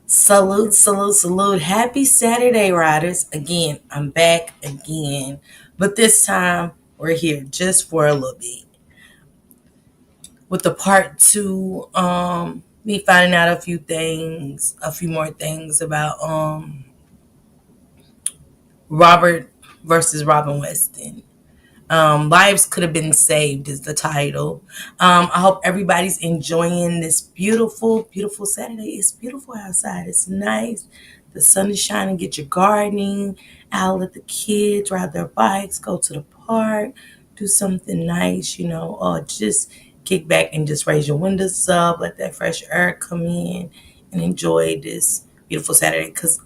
Salute, salute, salute. Happy Saturday, riders. Again, I'm back again. But this time, we're here just for a little bit. With the part two, me finding out a few more things about Robert versus Robin Weston. Lives could have been saved is the title. I hope everybody's enjoying this beautiful, beautiful Saturday. It's beautiful outside. It's nice. The sun is shining. Get your gardening out. Let the kids ride their bikes. Go to the park. Do something nice, or just kick back and just raise your windows up. Let that fresh air come in and enjoy this beautiful Saturday because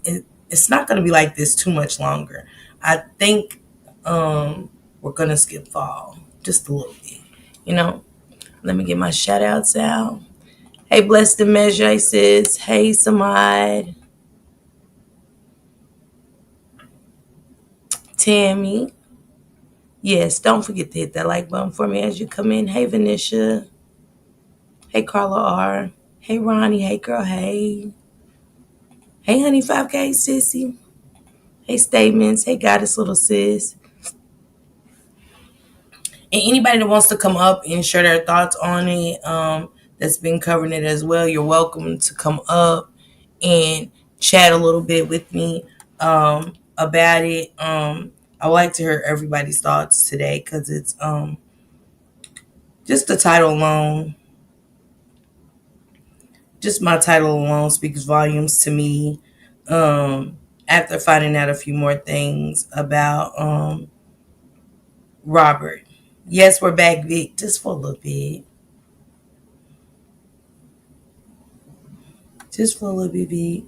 it's not going to be like this too much longer. I think we're gonna skip fall just a little bit. You know, Let me get my shout outs out. Hey, Blessed and Measure, sis. Hey, Samad, Tammy. Yes, don't forget to hit that like button for me as you come in. Hey, Venetia. Hey, Carla R. Hey, Ronnie. Hey, girl. Hey. Hey, honey, 5K, sissy. Hey, Statements. Hey, Goddess, little sis. And anybody that wants to come up and share their thoughts on it, that's been covering it as well, you're welcome to come up and chat a little bit with me about it. I would like to hear everybody's thoughts today because it's just the title alone, just my title alone speaks volumes to me. After finding out a few more things about Robert. Yes, we're back, Vic, just for a little bit. Just for a little bit, Vic.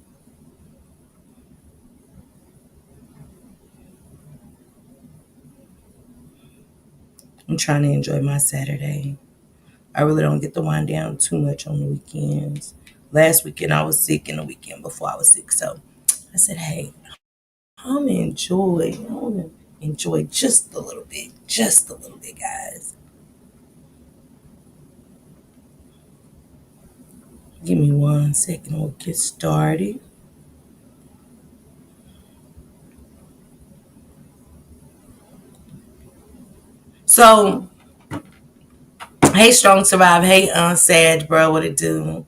I'm trying to enjoy my Saturday. I really don't get to wind down too much on the weekends. Last weekend I was sick, and the weekend before I was sick. So I said, hey, I want to enjoy just a little bit, guys. Give me 1 second, we'll get started. So, hey, Strong Survive. Hey, Sad, bro, what it do?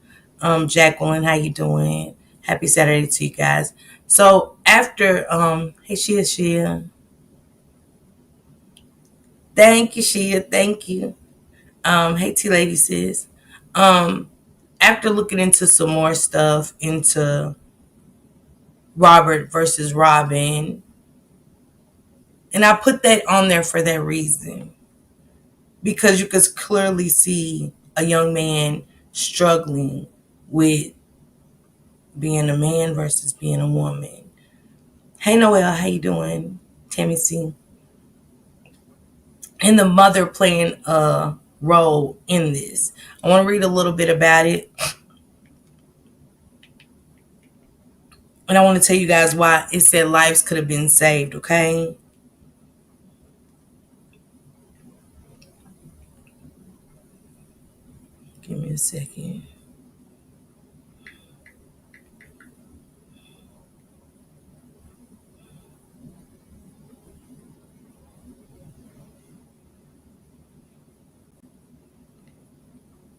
Jacqueline, how you doing? Happy Saturday to you guys. So after, hey, Shia. Thank you, Shia. Thank you. Hey, T Lady sis. Um, After looking into some more stuff into Robert versus Robin, and I put that on there for that reason because you could clearly see a young man struggling with being a man versus being a woman. Hey, Noel, how you doing? Tammy C. And the mother playing a role in this. I want to read a little bit about it. And I want to tell you guys why it said lives could have been saved, okay? Give me a second.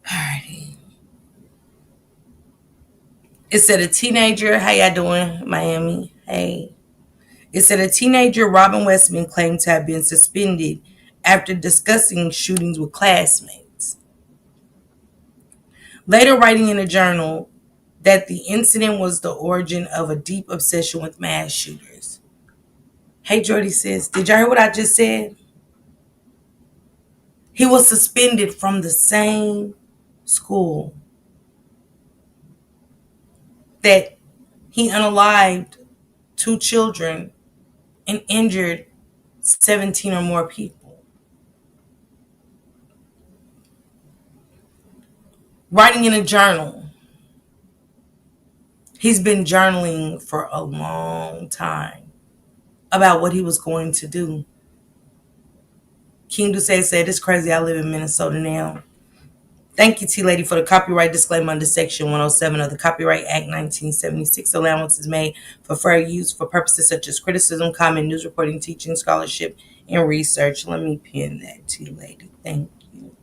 Alrighty. It said a teenager. How y'all doing, Miami? Hey. It said a teenager, Robin Westman, claimed to have been suspended after discussing shootings with classmates. Later writing in a journal that the incident was the origin of a deep obsession with mass shooters. Hey, Jordy says, did y'all hear what I just said? He was suspended from the same school that he unalived 2 children and injured 17 or more people. Writing in a journal. He's been journaling for a long time about what he was going to do. King Duce said, it's crazy I live in Minnesota now. Thank you, T Lady, for the copyright disclaimer under Section 107 of the Copyright Act 1976. Allowance is made for fair use for purposes such as criticism, comment, news reporting, teaching, scholarship, and research. Let me pin that, T Lady. Thank you.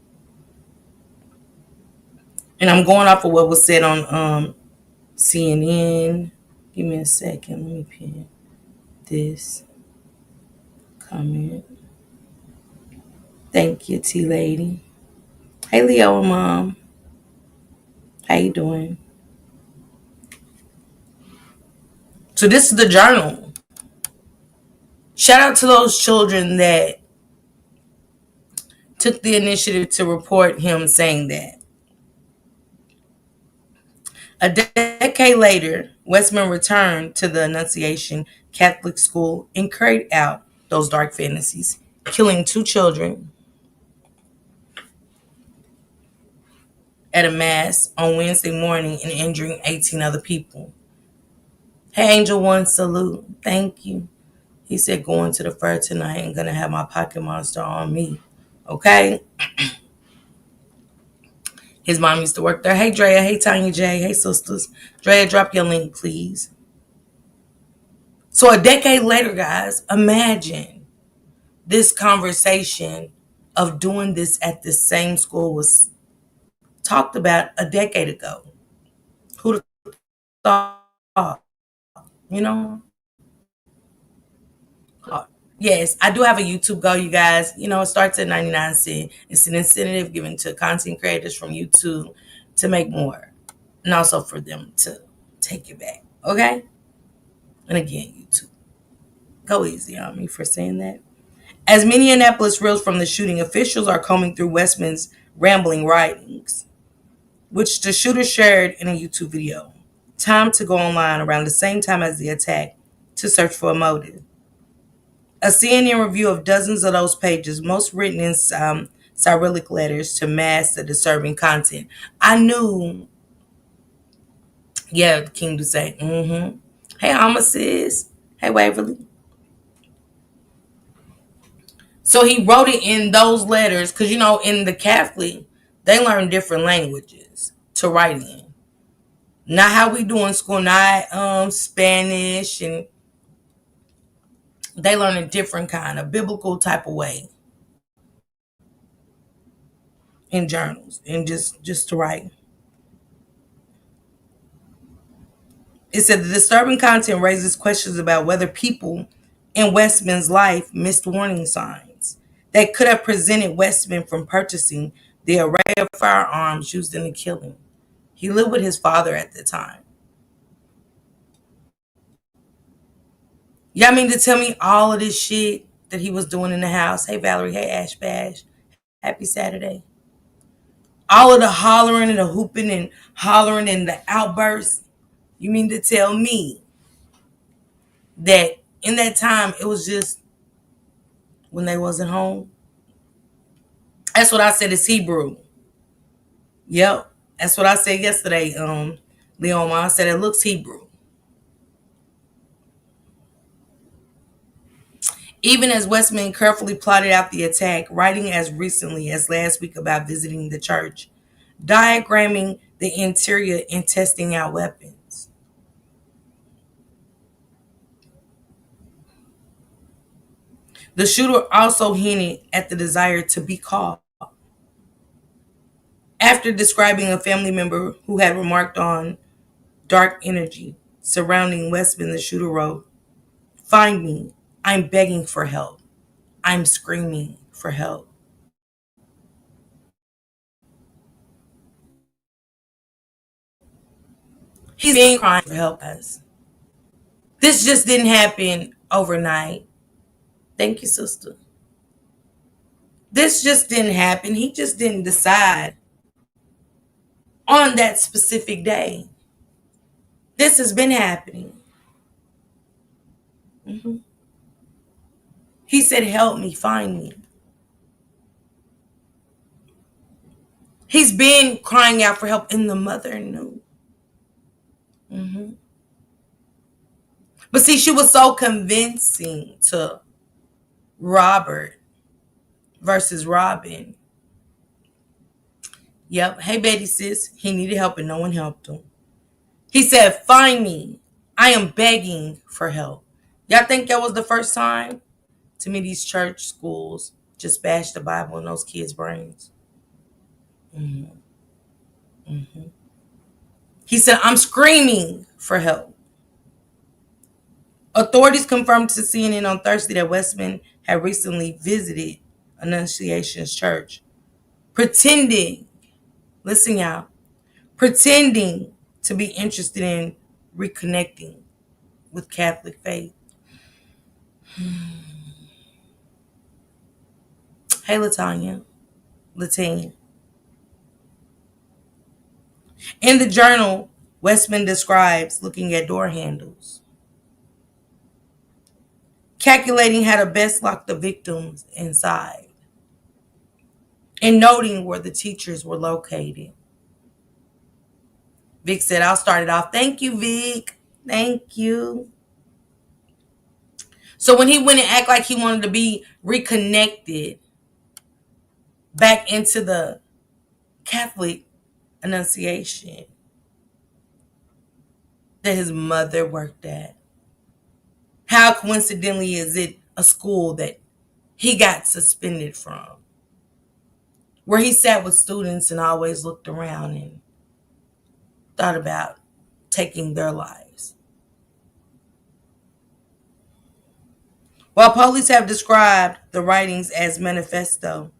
And I'm going off of what was said on CNN. Give me a second. Let me pin this comment. Thank you, T Lady. Hey, Leo and Mom. How you doing? So this is the journal. Shout out to those children that took the initiative to report him saying that. A decade later, Westman returned to the Annunciation Catholic School and carried out those dark fantasies, killing 2 children at a mass on Wednesday morning and injuring 18 other people. Hey, Angel One, salute. Thank you. He said, going to the fair tonight and gonna have my pocket monster on me. Okay? His mom used to work there. Hey, Drea. Hey, Tanya J. Hey, sisters. Drea, drop your link, please. So a decade later, guys, imagine this conversation of doing this at the same school was talked about a decade ago. Who'd have thought? You know? Yes, I do have a YouTube Go, you guys. You know, it starts at 99 cents. It's an incentive given to content creators from YouTube to make more. And also for them to take it back. Okay? And again, YouTube. Go easy on me for saying that. As Minneapolis reels from the shooting, officials are combing through Westman's rambling writings, which the shooter shared in a YouTube video. Time to go online around the same time as the attack to search for a motive. A CNN review of dozens of those pages, most written in Cyrillic letters to mask the disturbing content. I knew, yeah, King to say, Hey, Alma sis. Hey, Waverly. So he wrote it in those letters because, you know, in the Catholic, they learn different languages to write in. Not how we do in school, not Spanish, and they learn a different kind of biblical type of way in journals and just to write. It said the disturbing content raises questions about whether people in Westman's life missed warning signs that could have prevented Westman from purchasing the array of firearms used in the killing. He lived with his father at the time. Y'all mean to tell me all of this shit that he was doing in the house? Hey, Valerie. Hey, Ash Bash. Happy Saturday. All of the hollering and the hooping and hollering and the outbursts. You mean to tell me that in that time it was just when they wasn't home? That's what I said is Hebrew. Yep. That's what I said yesterday, Leon. I said it looks Hebrew. Even as Westman carefully plotted out the attack, writing as recently as last week about visiting the church, diagramming the interior and testing out weapons. The shooter also hinted at the desire to be caught. After describing a family member who had remarked on dark energy surrounding Westman, the shooter wrote, "Find me. I'm begging for help. I'm screaming for help." He's being crying for help, guys. This just didn't happen overnight. Thank you, sister. This just didn't happen. He just didn't decide on that specific day. This has been happening. He said, "Help me, find me." He's been crying out for help, and the mother knew. But see, she was so convincing to Robert versus Robin. Yep. Hey, Betty sis. He needed help and no one helped him. He said, "Find me. I am begging for help." Y'all think that was the first time? To me, these church schools just bash the Bible in those kids' brains. Mhm. Mhm. He said, "I'm screaming for help." Authorities confirmed to CNN on Thursday that Westman had recently visited Annunciation's church, pretending, listen y'all, pretending to be interested in reconnecting with Catholic faith. Hey, Latanya, Latine. In the journal, Westman describes looking at door handles, calculating how to best lock the victims inside, and noting where the teachers were located. Vic said, "I'll start it off." Thank you, Vic. Thank you. So when he went and act like he wanted to be reconnected back into the Catholic Annunciation that his mother worked at, how coincidentally is it a school that he got suspended from, where he sat with students and always looked around and thought about taking their lives. While police have described the writings as manifesto,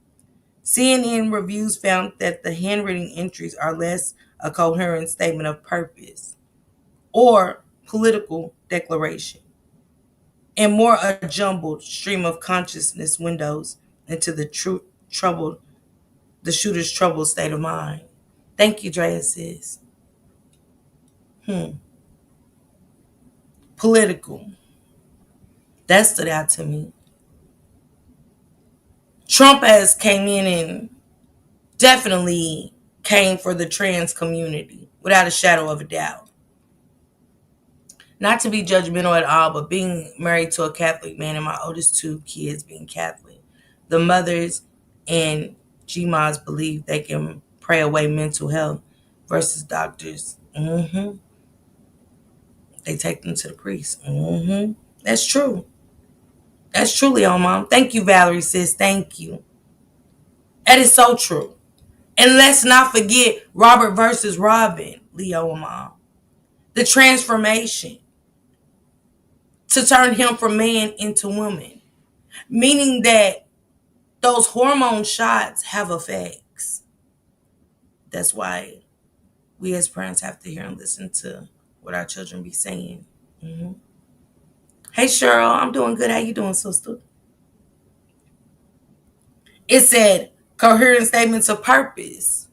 CNN reviews found that the handwritten entries are less a coherent statement of purpose or political declaration, and more a jumbled stream of consciousness windows into the shooter's troubled state of mind. Thank you, Drea sis. Political. That stood out to me. Trump has came in and definitely came for the trans community without a shadow of a doubt. Not to be judgmental at all, but being married to a Catholic man and my oldest two kids being Catholic, the mothers and GMAs believe they can pray away mental health versus doctors. They take them to the priest. That's true. That's truly on, Mom. Thank you, Valerie, sis. Thank you. That is so true. And let's not forget Robert versus Robin, Leo and Mom. The transformation to turn him from man into woman. Meaning that those hormone shots have effects. That's why we as parents have to hear and listen to what our children be saying. Hey Cheryl, I'm doing good. How you doing, sister? It said coherent statements of purpose.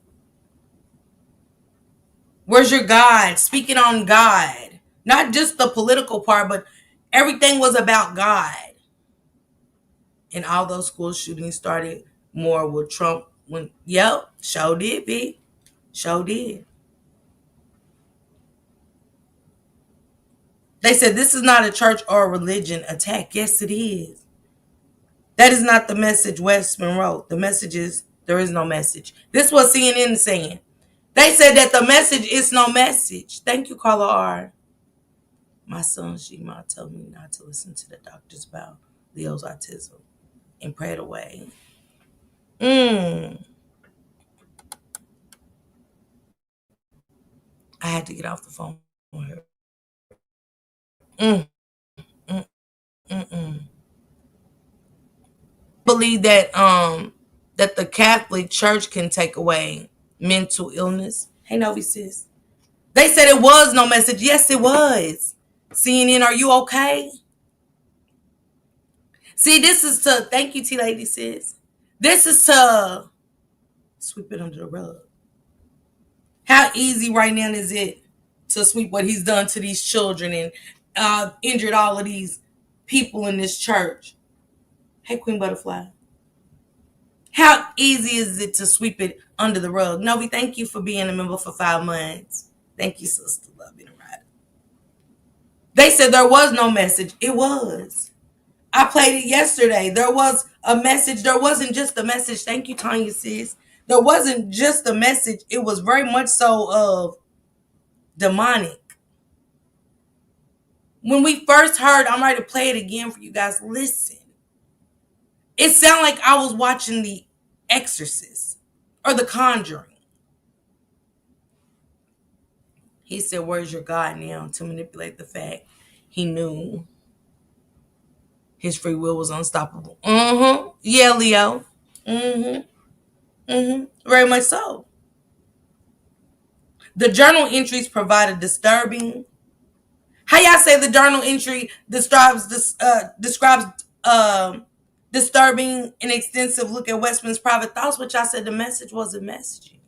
Where's your God? Speaking on God. Not just the political part, but everything was about God. And all those school shootings started more with Trump. Yep, show did, B. Show did. They said this is not a church or a religion attack. Yes, it is. That is not the message Westman wrote. The message is there is no message. This is what CNN is saying. They said that the message is no message. Thank you, Carla R. My son Shima told me not to listen to the doctors about Leo's autism and pray it away. I had to get off the phone with her. Mm, mm, mm, mm. Believe that the Catholic Church can take away mental illness. Hey, Novi sis. They said it was no message. Yes, it was. CNN, are you okay? See, this is to thank you, T Lady sis. This is to sweep it under the rug. How easy right now is it to sweep what he's done to these children and injured all of these people in this church? Hey, Queen Butterfly. How easy is it to sweep it under the rug? Novi, thank you for being a member for 5 months. Thank you, sister. Love being a rider. They said there was no message. It was. I played it yesterday. There was a message. There wasn't just a message. Thank you, Tanya, sis. There wasn't just a message, it was very much so of demonic. When we first heard, I'm ready to play it again for you guys. Listen. It sounded like I was watching The Exorcist or The Conjuring. He said, "Where's your God now?" To manipulate the fact he knew his free will was unstoppable. Mm-hmm. Yeah, Leo. Mm-hmm. Mm-hmm. Very much so. The journal entries provide a disturbing. How y'all say the journal entry describes this? Describes disturbing and extensive look at Westman's private thoughts, which I said the message wasn't messaging.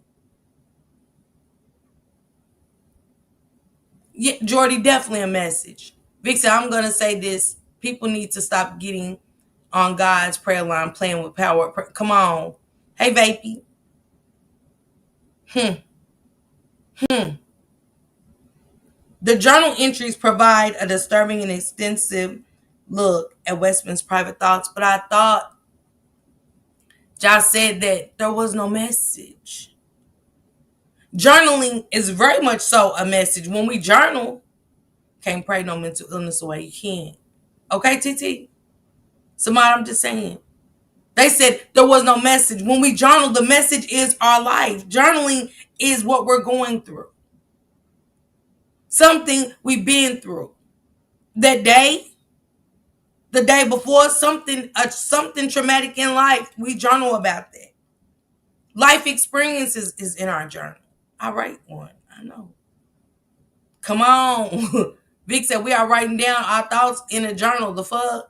Yeah, Jordy, definitely a message. Vic said, "I'm gonna say this: people need to stop getting on God's prayer line, playing with power. Come on, hey, Vapey. Hmm. Hmm. The journal entries provide a disturbing and extensive look at Westman's private thoughts, but I thought Josh said that there was no message. Journaling is very much so a message. When we journal, can't pray no mental illness away. You can't. Okay, TT? Somebody, I'm just saying. They said there was no message. When we journal, the message is our life. Journaling is what we're going through. Something we've been through. That day, the day before, something traumatic in life, we journal about that. Life experiences is in our journal. I write one. I know. Come on. Vic said we are writing down our thoughts in a journal. The fuck?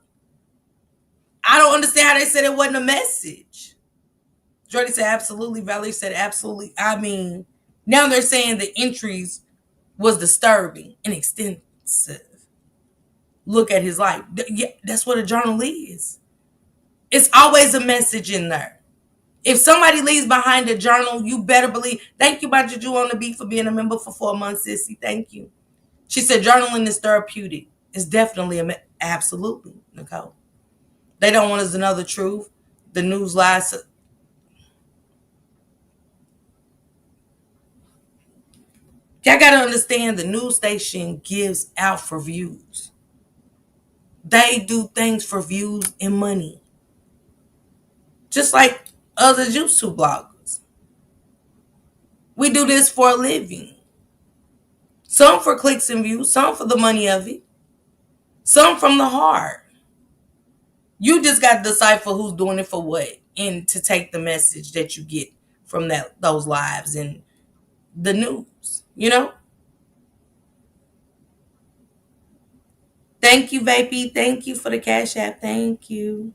I don't understand how they said it wasn't a message. Jordy said absolutely. Valerie said absolutely. I mean, now they're saying the entries was disturbing and extensive. Look at his life. Yeah, that's what a journal is. It's always a message in there. If somebody leaves behind a journal, you better believe. Thank you, my Juju on the beat, for being a member for 4 months, sissy. Thank you. She said journaling is therapeutic. It's definitely absolutely, Nicole. They don't want us to know the truth. The news lies. Y'all got to understand the news station gives out for views. They do things for views and money. Just like other YouTube bloggers. We do this for a living. Some for clicks and views, some for the money of it, some from the heart. You just got to decipher who's doing it for what and to take the message that you get from those lives and the news, you know? Thank you, Vapey. Thank you for the Cash App. Thank you.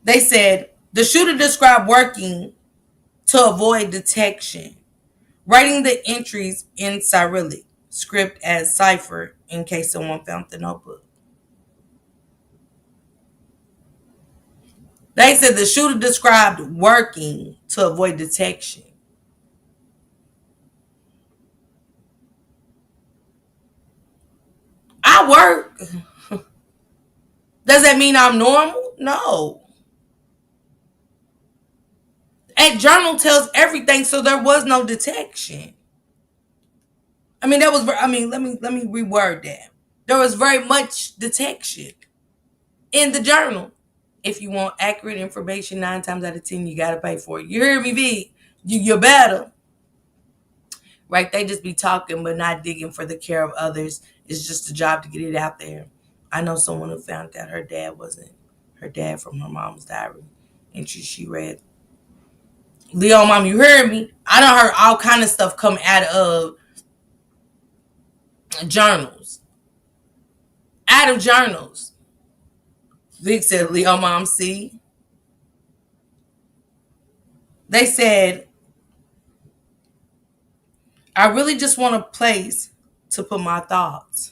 They said the shooter described working to avoid detection, writing the entries in Cyrillic script as cipher in case someone found the notebook. They said the shooter described working to avoid detection. I work. Does that mean I'm normal? No. And journal tells everything, so there was no detection. I mean, that was. I mean, let me reword that. There was very much detection in the journal. If you want accurate information, 9 times out of 10, you gotta pay for it. You hear me, V? You better. Right? They just be talking, but not digging for the care of others. It's just a job to get it out there. I know someone who found out her dad wasn't her dad from her mom's diary, and she read. Leo, mom, you heard me? I done heard all kind of stuff come out of journals. Out of journals. Vic said, Leo, mom, see? They said, I really just want a place to put my thoughts.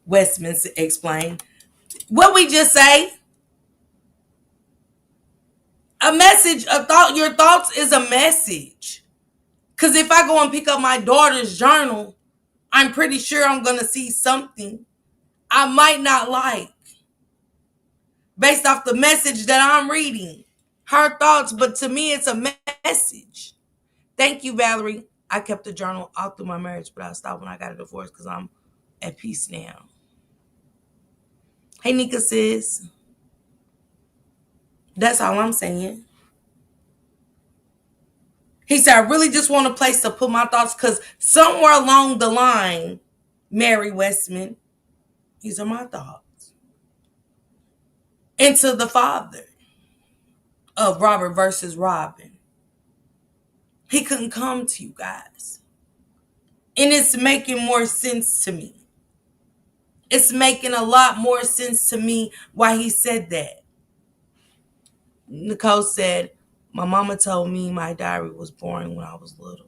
Westman explained. What we just say? A message, a thought, your thoughts is a message. Because if I go and pick up my daughter's journal, I'm pretty sure I'm going to see something I might not like. based off the message that I'm reading. Her thoughts, but to me, it's a message. Thank you, Valerie. I kept the journal all through my marriage, but I stopped when I got a divorce because I'm at peace now. Hey, Nika sis. That's all I'm saying. He said, I really just want a place to put my thoughts because somewhere along the line, Mary Westman, these are my thoughts. Into the father of Robert versus Robin. He couldn't come to you guys. And it's making more sense to me. It's making a lot more sense to me why he said that. Nicole said, my mama told me my diary was boring when I was little.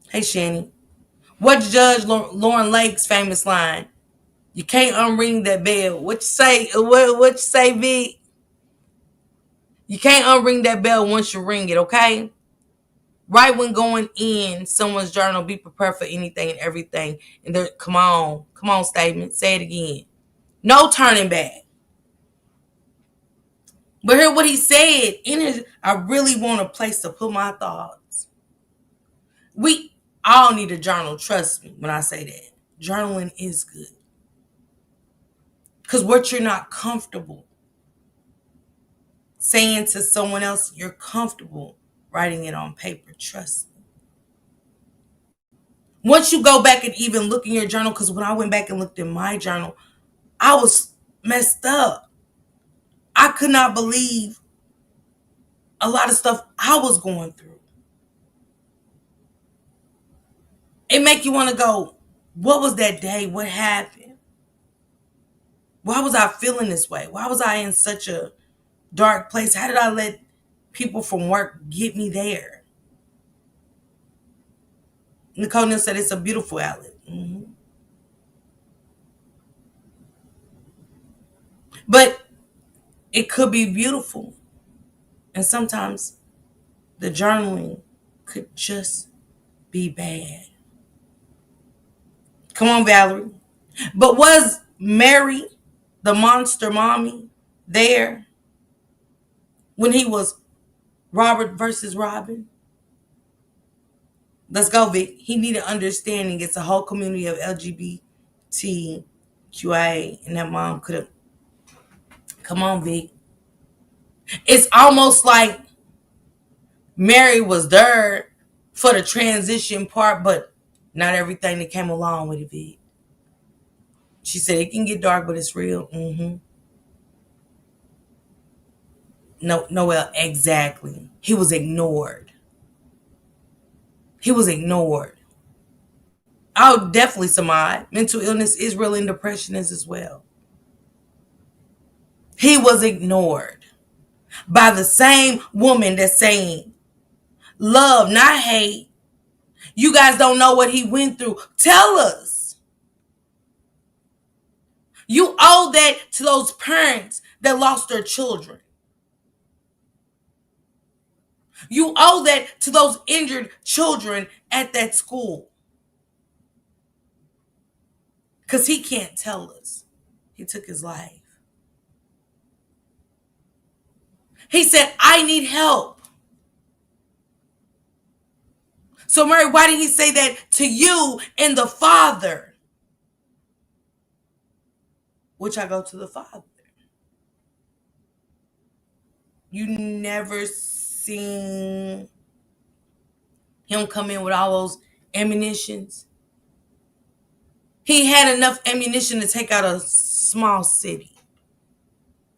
Hey, Shani. What's Judge Lauren Lake's famous line? You can't unring that bell. What you say? What you say, Vic? You can't unring that bell once you ring it, okay? Right when going in someone's journal, be prepared for anything and everything. And there, come on, statement. Say it again. No turning back. But hear what he said. In his, I really want a place to put my thoughts. We all need a journal. Trust me when I say that. Journaling is good. Because what you're not comfortable saying to someone else, you're comfortable writing it on paper. Trust me. Once you go back and even look in your journal, because when I went back and looked in my journal, I was messed up. I could not believe a lot of stuff I was going through. It make you want to go, what was that day? What happened? Why was I feeling this way? Why was I in such a dark place? How did I let people from work get me there? Nicole Neal said it's a beautiful outlet. Mm-hmm. But it could be beautiful. And sometimes the journaling could just be bad. Come on, Valerie. But was Mary, the monster mommy, there when he was Robert versus Robin? Let's go, Vic. He needed understanding. It's a whole community of LGBTQIA, and that mom could have. Come on, Vic. It's almost like Mary was there for the transition part, but not everything that came along with it, Vic. She said it can get dark, but it's real. Mm-hmm. No, Noel, exactly. He was ignored. He was ignored. Oh, definitely, Samad. Mental illness is real and depression is as well. He was ignored by the same woman that's saying, love, not hate. You guys don't know what he went through. Tell us. You owe that to those parents that lost their children. You owe that to those injured children at that school. Because he can't tell us. He took his life. He said, I need help. So, Mary, why did he say that to you and the Father? Which I go to the Father. You never seen him come in with all those ammunitions. He had enough ammunition to take out a small city.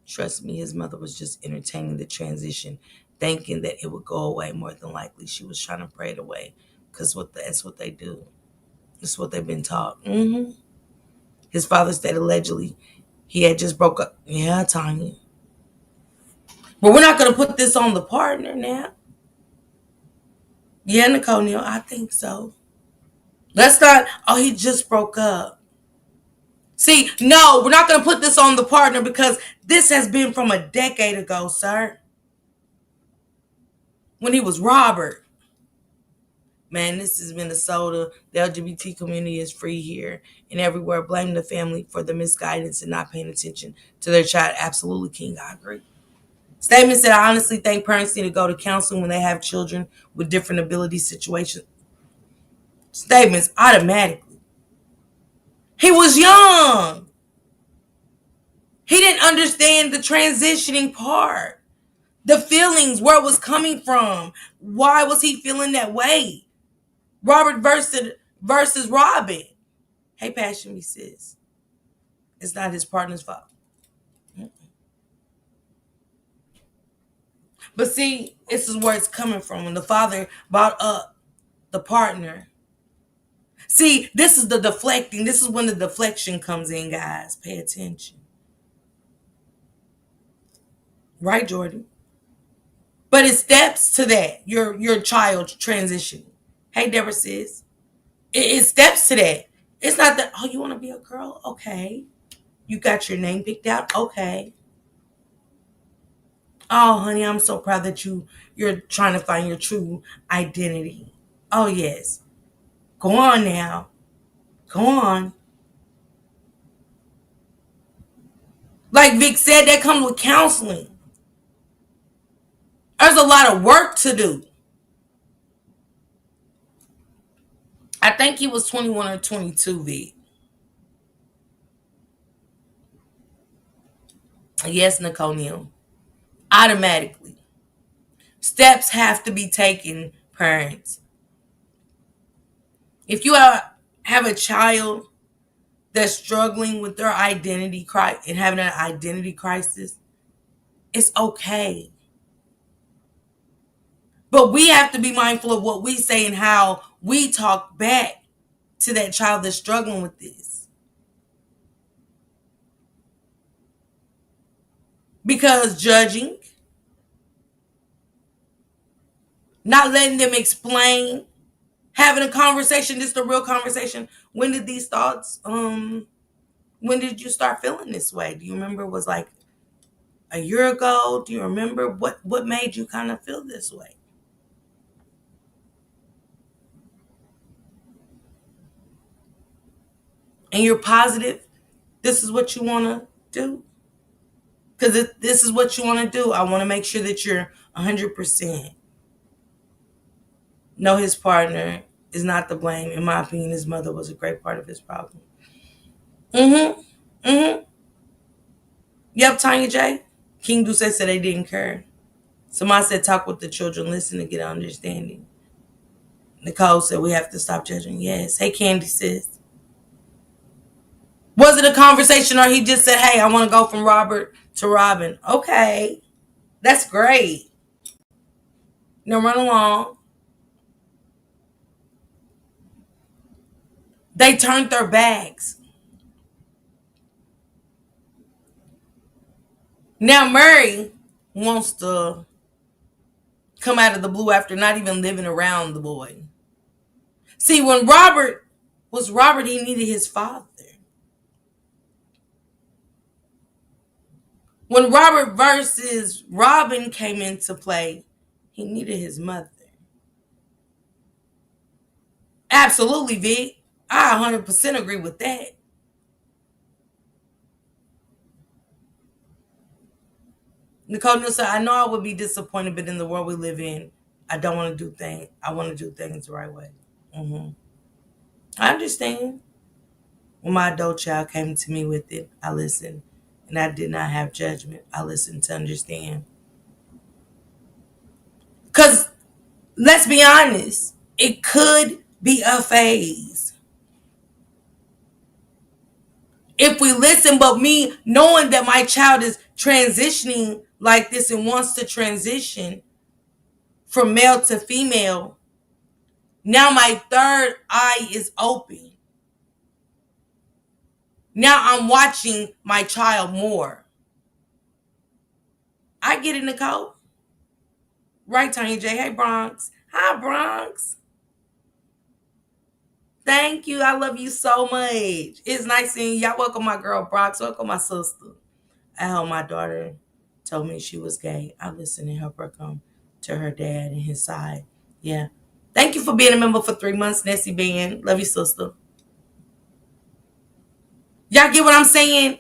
Trust me, his mother was just entertaining the transition, thinking that it would go away. More than likely, she was trying to pray it away because that's what they do. That's what they've been taught. Mm-hmm. His father said allegedly he had just broke up. Yeah, Tanya. But we're not going to put this on the partner now. Yeah, Nicole Neal, I think so. Let's not, oh, he just broke up. See, no, we're not going to put this on the partner because this has been from a decade ago, sir. When he was Robert. Man, this is Minnesota. The LGBT community is free here and everywhere. Blame the family for the misguidance and not paying attention to their child. Absolutely, King. I agree. Statement said, I honestly think parents need to go to counseling when they have children with different ability situations. Statements automatically. He was young. He didn't understand the transitioning part, the feelings, where it was coming from. Why was he feeling that way? Robert versus Robin. Hey, Passion Me sis. It's not his partner's fault. But see, this is where it's coming from. When the father brought up the partner. See, this is the deflecting. This is when the deflection comes in, guys. Pay attention. Right, Jordan? But it steps to that. Your child transitioning. Hey, Deborah sis. It steps to that. It's not that, oh, you want to be a girl? Okay. You got your name picked out? Okay. Oh, honey, I'm so proud that you're trying to find your true identity. Oh, yes. Go on now. Go on. Like Vic said, that comes with counseling. There's a lot of work to do. I think he was 21 or 22, Vic. Yes, Nicole Neal. Automatically. Steps have to be taken, parents. If you have a child that's struggling with their identity crisis and having an identity crisis, it's okay. But we have to be mindful of what we say and how we talk back to that child that's struggling with this. Because judging, not letting them explain, having a conversation, just a real conversation. When did these thoughts, when did you start feeling this way? Do you remember it was like a year ago? Do you remember what made you kind of feel this way? And you're positive this is what you want to do? Because this is what you want to do. I want to make sure that you're 100%. No, his partner is not to blame. In my opinion, his mother was a great part of his problem. Mm-hmm. Mm-hmm. Yep, Tanya J. King Duce said they didn't care. Somebody said talk with the children, listen to get an understanding. Nicole said we have to stop judging. Yes. Hey, Candy sis. Was it a conversation or he just said, hey, I want to go from Robert to Robin? Okay. That's great. Now run along. They turned their backs. Now Murray wants to come out of the blue after not even living around the boy. See, when Robert was Robert, he needed his father. When Robert versus Robin came into play, he needed his mother. Absolutely, Vic. I 100% agree with that. Nicole Neal said, I know I would be disappointed, but in the world we live in, I don't want to do things. I want to do things the right way. Mm-hmm. I understand. When my adult child came to me with it, I listened. And I did not have judgment. I listened to understand. Because, let's be honest, it could be a phase. If we listen, but me knowing that my child is transitioning like this and wants to transition from male to female, now my third eye is open. Now I'm watching my child more. I get it, Nicole. Right, Tanya J. Hey, Bronx. Hi, Bronx. Thank you. I love you so much. It's nice seeing y'all. Welcome my girl, Bronx. Welcome my sister. I hope my daughter told me she was gay. I listened and helped her come to her dad and his side. Yeah, Thank you for being a member for 3 months, Nessie Band. Love you, sister. Y'all get what I'm saying?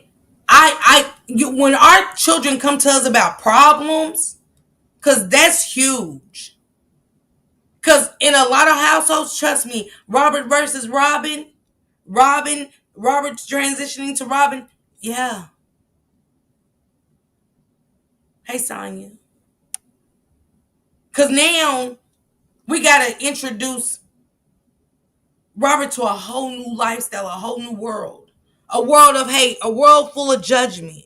When our children come to us about problems, because that's huge. Because in a lot of households, trust me, Robert versus Robert's transitioning to Robin. Yeah. Hey, Sonya. Because now we got to introduce Robert to a whole new lifestyle, a whole new world. A world of hate, a world full of judgment.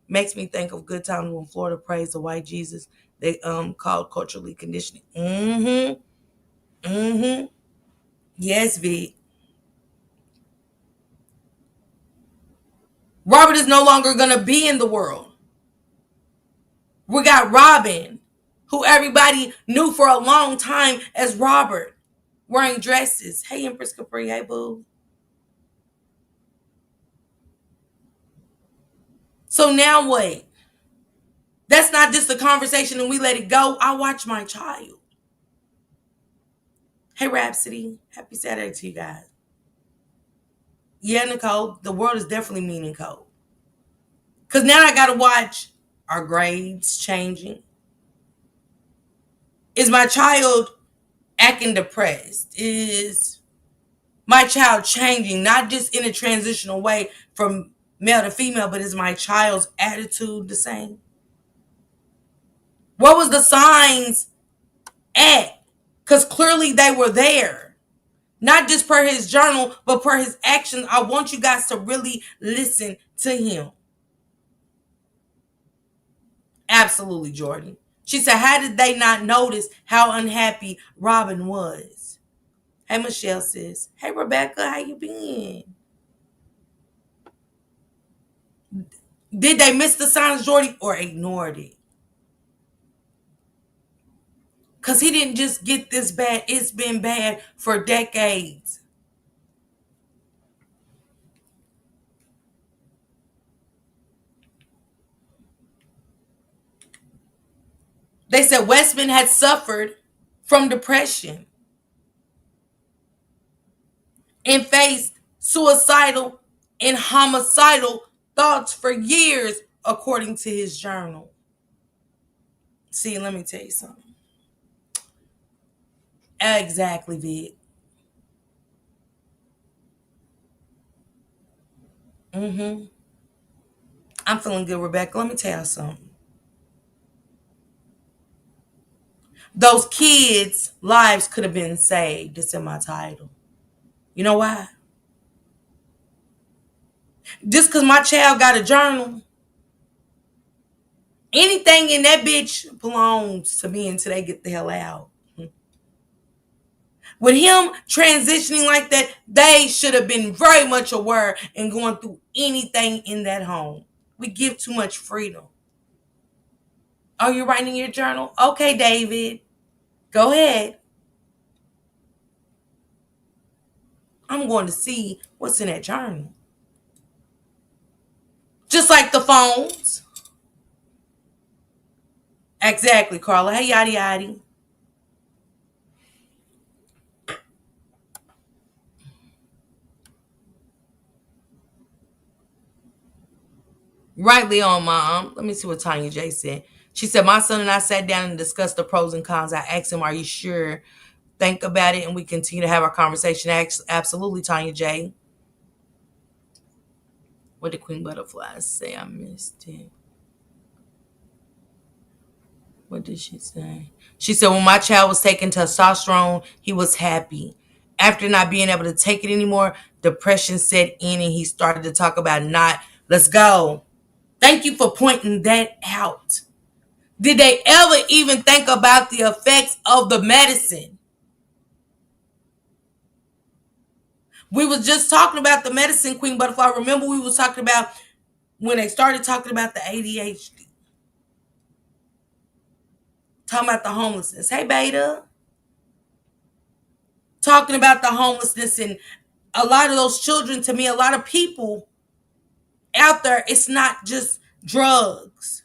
Makes me think of good times when Florida praised the white Jesus they called culturally conditioning. Mm-hmm. Mm-hmm. Yes, V. Robert is no longer gonna be in the world. We got Robin, who everybody knew for a long time as Robert, wearing dresses. Hey, Empress Capri, hey boo. So now what? That's not just a conversation and we let it go. I watch my child. Hey, Rhapsody. Happy Saturday to you guys. Yeah, Nicole, the world is definitely mean and cold. Because now I got to watch, our grades changing? Is my child acting depressed? Is my child changing, not just in a transitional way from male to female, but is my child's attitude the same? What was the signs at? Because clearly they were there. Not just per his journal, but per his actions. I want you guys to really listen to him. Absolutely, Jordan. She said, how did they not notice how unhappy Robin was? Hey, Michelle says, hey, Rebecca, how you been? Did they miss the signs, Jordan, or ignored it? Because he didn't just get this bad. It's been bad for decades. They said Westman had suffered from depression and faced suicidal and homicidal thoughts for years, according to his journal. See, let me tell you something. Exactly, Vic. Mm-hmm. I'm feeling good, Rebecca. Let me tell you something. Those kids' lives could have been saved. It's in my title. You know why? Just because my child got a journal, anything in that bitch belongs to me until they get the hell out. With him transitioning like that, they should have been very much aware and going through anything in that home. We give too much freedom. Oh, you're writing your journal? Okay, David. Go ahead. I'm going to see what's in that journal. Just like the phones. Exactly, Carla. Hey, yaddy yaddy. Rightly on, Mom. Let me see what Tanya J said. She said, my son and I sat down and discussed the pros and cons. I asked him, are you sure? Think about it and we continue to have our conversation. Absolutely, Tanya J. What did Queen Butterfly say? I missed it. What did she say? She said, when my child was taking testosterone, he was happy. After not being able to take it anymore, depression set in and he started to talk about not, let's go. Thank you for pointing that out. Did they ever even think about the effects of the medicine? We was just talking about the medicine, Queen Butterfly. Remember we was talking about when they started talking about the ADHD. Talking about the homelessness. Hey, Beta. Talking about the homelessness and a lot of those children, to me, a lot of people out there, it's not just drugs.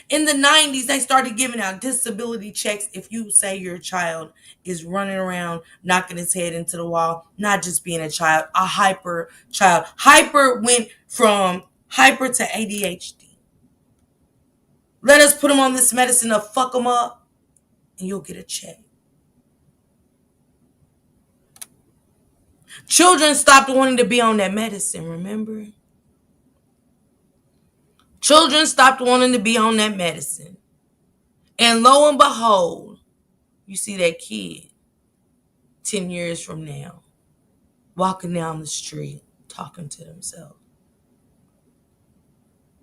In the 90s, they started giving out disability checks if you say your child is running around, knocking his head into the wall, not just being a child, a hyper child. Hyper went from hyper to ADHD. Let us put him on this medicine to fuck him up, and you'll get a check. Children stopped wanting to be on that medicine, remember? Children stopped wanting to be on that medicine. And lo and behold, you see that kid 10 years from now walking down the street talking to themselves.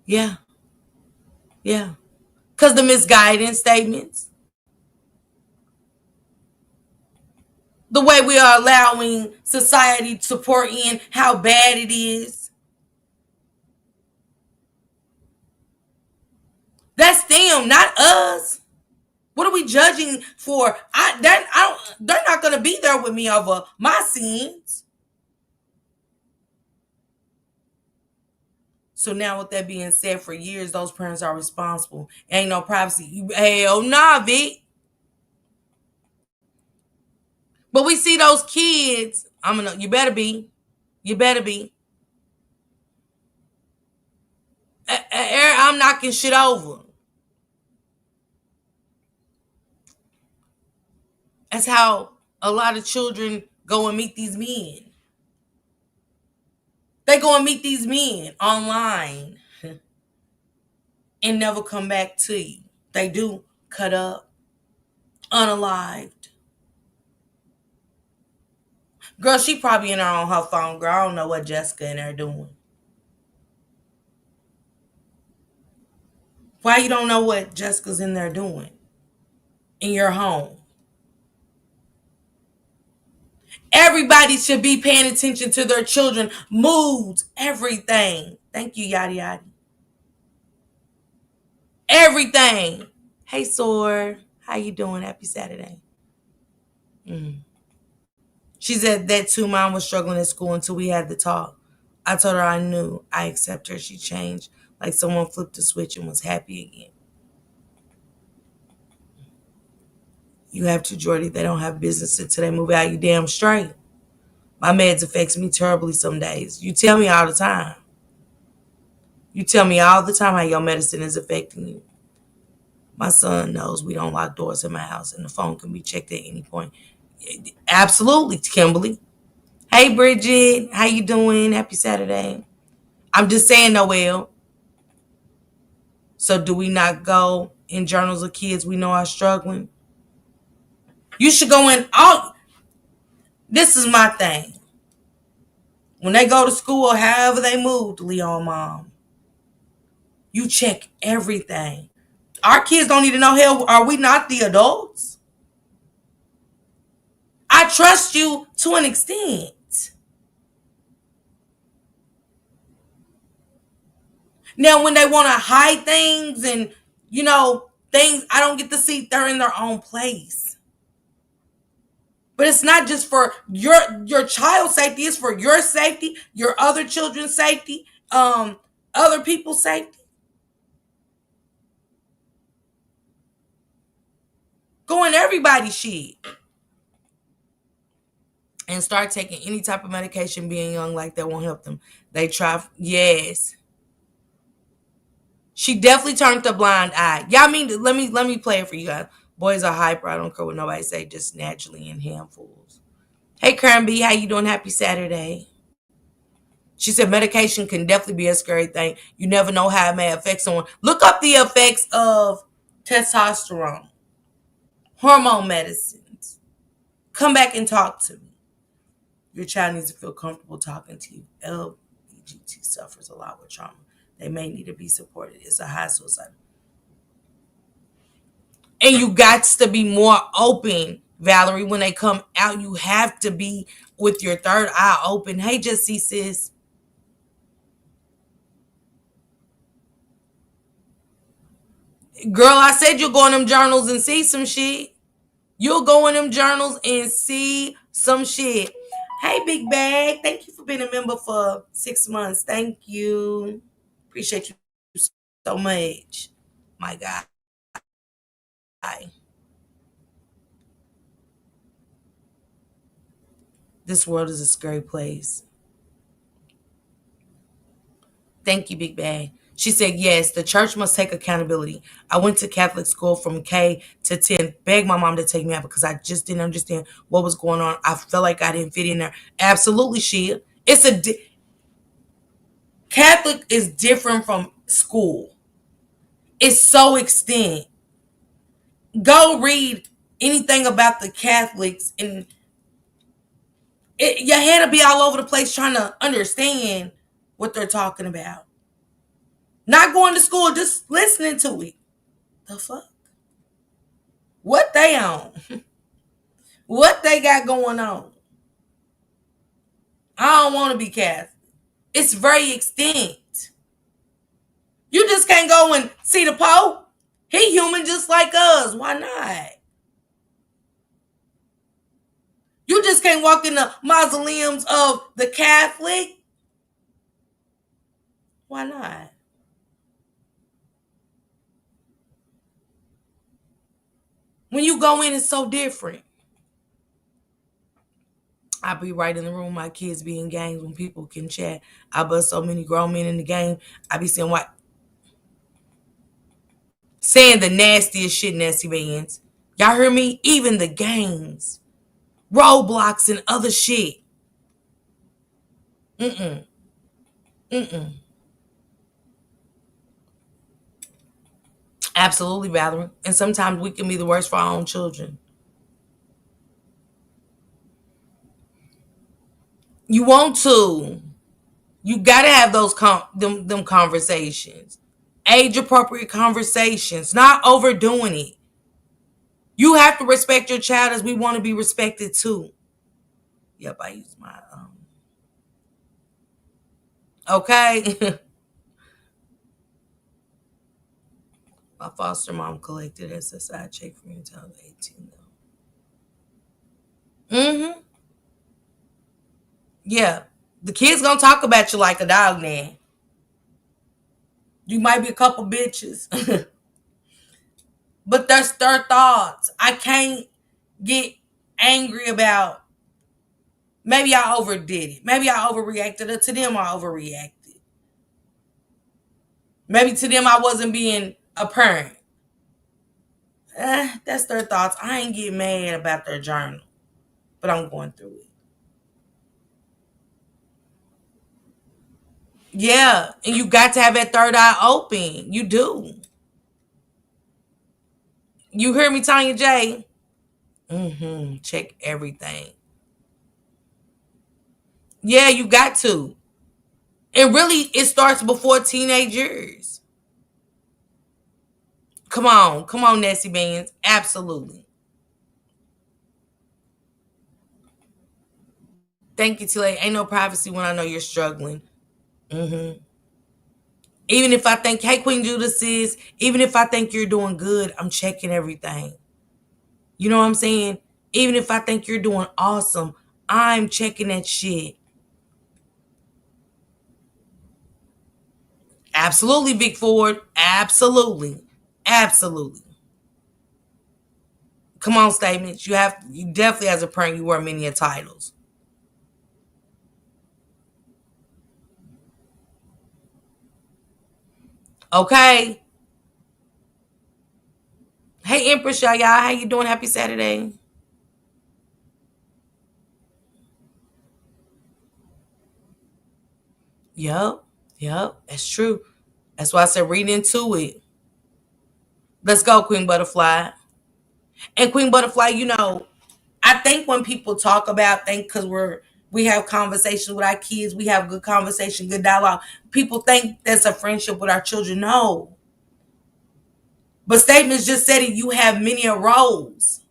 Yeah, yeah. Because the misguidance statements, the way we are allowing society to pour in how bad it is. That's them, not us. What are we judging for? They're not going to be there with me over my sins. So now, with that being said, for years, those parents are responsible. Ain't no privacy. Hell nah, Vic. But we see those kids. You better be. You better be. I'm knocking shit over. That's how a lot of children go and meet these men. They go and meet these men online and never come back to you. They do cut up, unalived. Girl, she probably in there on her phone, girl. I don't know what Jessica in there doing. Why you don't know what Jessica's in there doing? In your home. Everybody should be paying attention to their children, moods, everything. Thank you, yada yada. Everything. Hey, Sor. How you doing? Happy Saturday. She said that too. Mom was struggling at school until we had the talk. I told her I knew. I accept her. She changed. Like someone flipped the switch and was happy again. You have to, Jordy. They don't have business until they move out. You damn straight. My meds affects me terribly some days. You tell me all the time. You tell me all the time how your medicine is affecting you. My son knows we don't lock doors in my house and the phone can be checked at any point. Absolutely, Kimberly. Hey, Bridget. How you doing? Happy Saturday. I'm just saying, Noel. So do we not go in journals of kids we know are struggling? You should go in all. This is my thing. When they go to school or however they move, Leon mom, you check everything. Our kids don't need to know, hell, are we not the adults? I trust you to an extent. Now, when they want to hide things and, things I don't get to see, they're in their own place. But it's not just for your child's safety, it's for your safety, your other children's safety, other people's safety. Go in everybody's shit. And start taking any type of medication being young like that won't help them. They try, yes. She definitely turned a blind eye. Y'all mean, let me play it for you guys. Boys are hyper. I don't care what nobody say, just naturally in handfuls. Hey, Cranby, how you doing? Happy Saturday. She said medication can definitely be a scary thing. You never know how it may affect someone. Look up the effects of testosterone, hormone medicines. Come back and talk to me. Your child needs to feel comfortable talking to you. LBGT suffers a lot with trauma. They may need to be supported. It's a high suicide. And you got to be more open, Valerie, when they come out. You have to be with your third eye open. Hey, Jessie, sis. Girl, I said you'll go in them journals and see some shit. You'll go in them journals and see some shit. Hey, Big Bag. Thank you for being a member for 6 months. Thank you. Appreciate you so much. My guy. This world is a scary place. Thank you, Big Bang. She said, yes, the church must take accountability. I went to Catholic school from K to 10, begged my mom to take me out because I just didn't understand what was going on. I felt like I didn't fit in there. Absolutely, she. Catholic is different from school. It's so extent. Go read anything about the Catholics, and your head will be all over the place trying to understand what they're talking about. Not going to school, just listening to it. The fuck? What they on? What they got going on? I don't want to be Catholic. It's very extinct. You just can't go and see the Pope. He human just like us. Why not? You just can't walk in the mausoleums of the Catholic. Why not? When you go in, it's so different. I be right in the room. My kids be in games when people can chat. I bust so many grown men in the game. I be saying what, saying the nastiest shit, nasty bands. Y'all hear me? Even the games, Roblox, and other shit. Mm-mm. Mm-mm. Absolutely, Valerie. And sometimes we can be the worst for our own children. You want to. You gotta have those them conversations. Age appropriate conversations, not overdoing it. You have to respect your child as we want to be respected too. Yep, I use my okay. My foster mom collected SSI check for me until I was 18 though. Mm-hmm. Yeah. The kids gonna talk about you like a dog now. You might be a couple bitches. But that's their thoughts. I can't get angry about maybe I overdid it. Maybe I overreacted. Or to them I overreacted. Maybe to them I wasn't being a parent. That's their thoughts. I ain't getting mad about their journal. But I'm going through it. Yeah. And you got to have that third eye open. You do. You hear me, Tanya J? Mm-hmm. Check everything. Yeah, you got to. And really, it starts before teenage years. Come on, Nessie Bands. Absolutely. Thank you, Tilly. Ain't no privacy when I know you're struggling. Mm-hmm. Even if I think, hey, Queen Judas is, even if I think you're doing good, I'm checking everything. You know what I'm saying? Even if I think you're doing awesome, I'm checking that shit. Absolutely, Vic Ford. Absolutely. Absolutely. Come on, statements. You definitely as a parent, you wear many titles. Okay. Hey, Empress, y'all. How you doing? Happy Saturday. Yep. Yep. That's true. That's why I said read into it. Let's go, Queen Butterfly. And Queen Butterfly, I think when people talk about things, because we have conversations with our kids, we have good conversation, good dialogue. People think that's a friendship with our children. No. But statements just said it, you have many roles.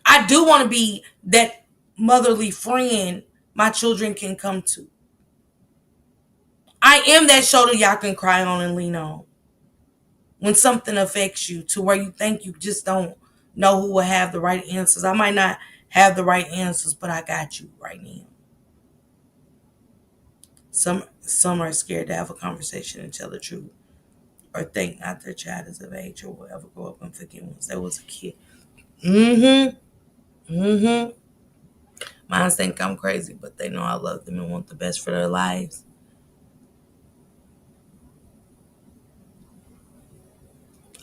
I do want to be that motherly friend my children can come to. I am that shoulder y'all can cry on and lean on. When something affects you to where you think you just don't know who will have the right answers. I might not have the right answers, but I got you right now. Some are scared to have a conversation and tell the truth. or think not their child is of age or will ever grow up and forget once they was a kid. Mm-hmm. Mm-hmm. Mine think I'm crazy, but they know I love them and want the best for their lives.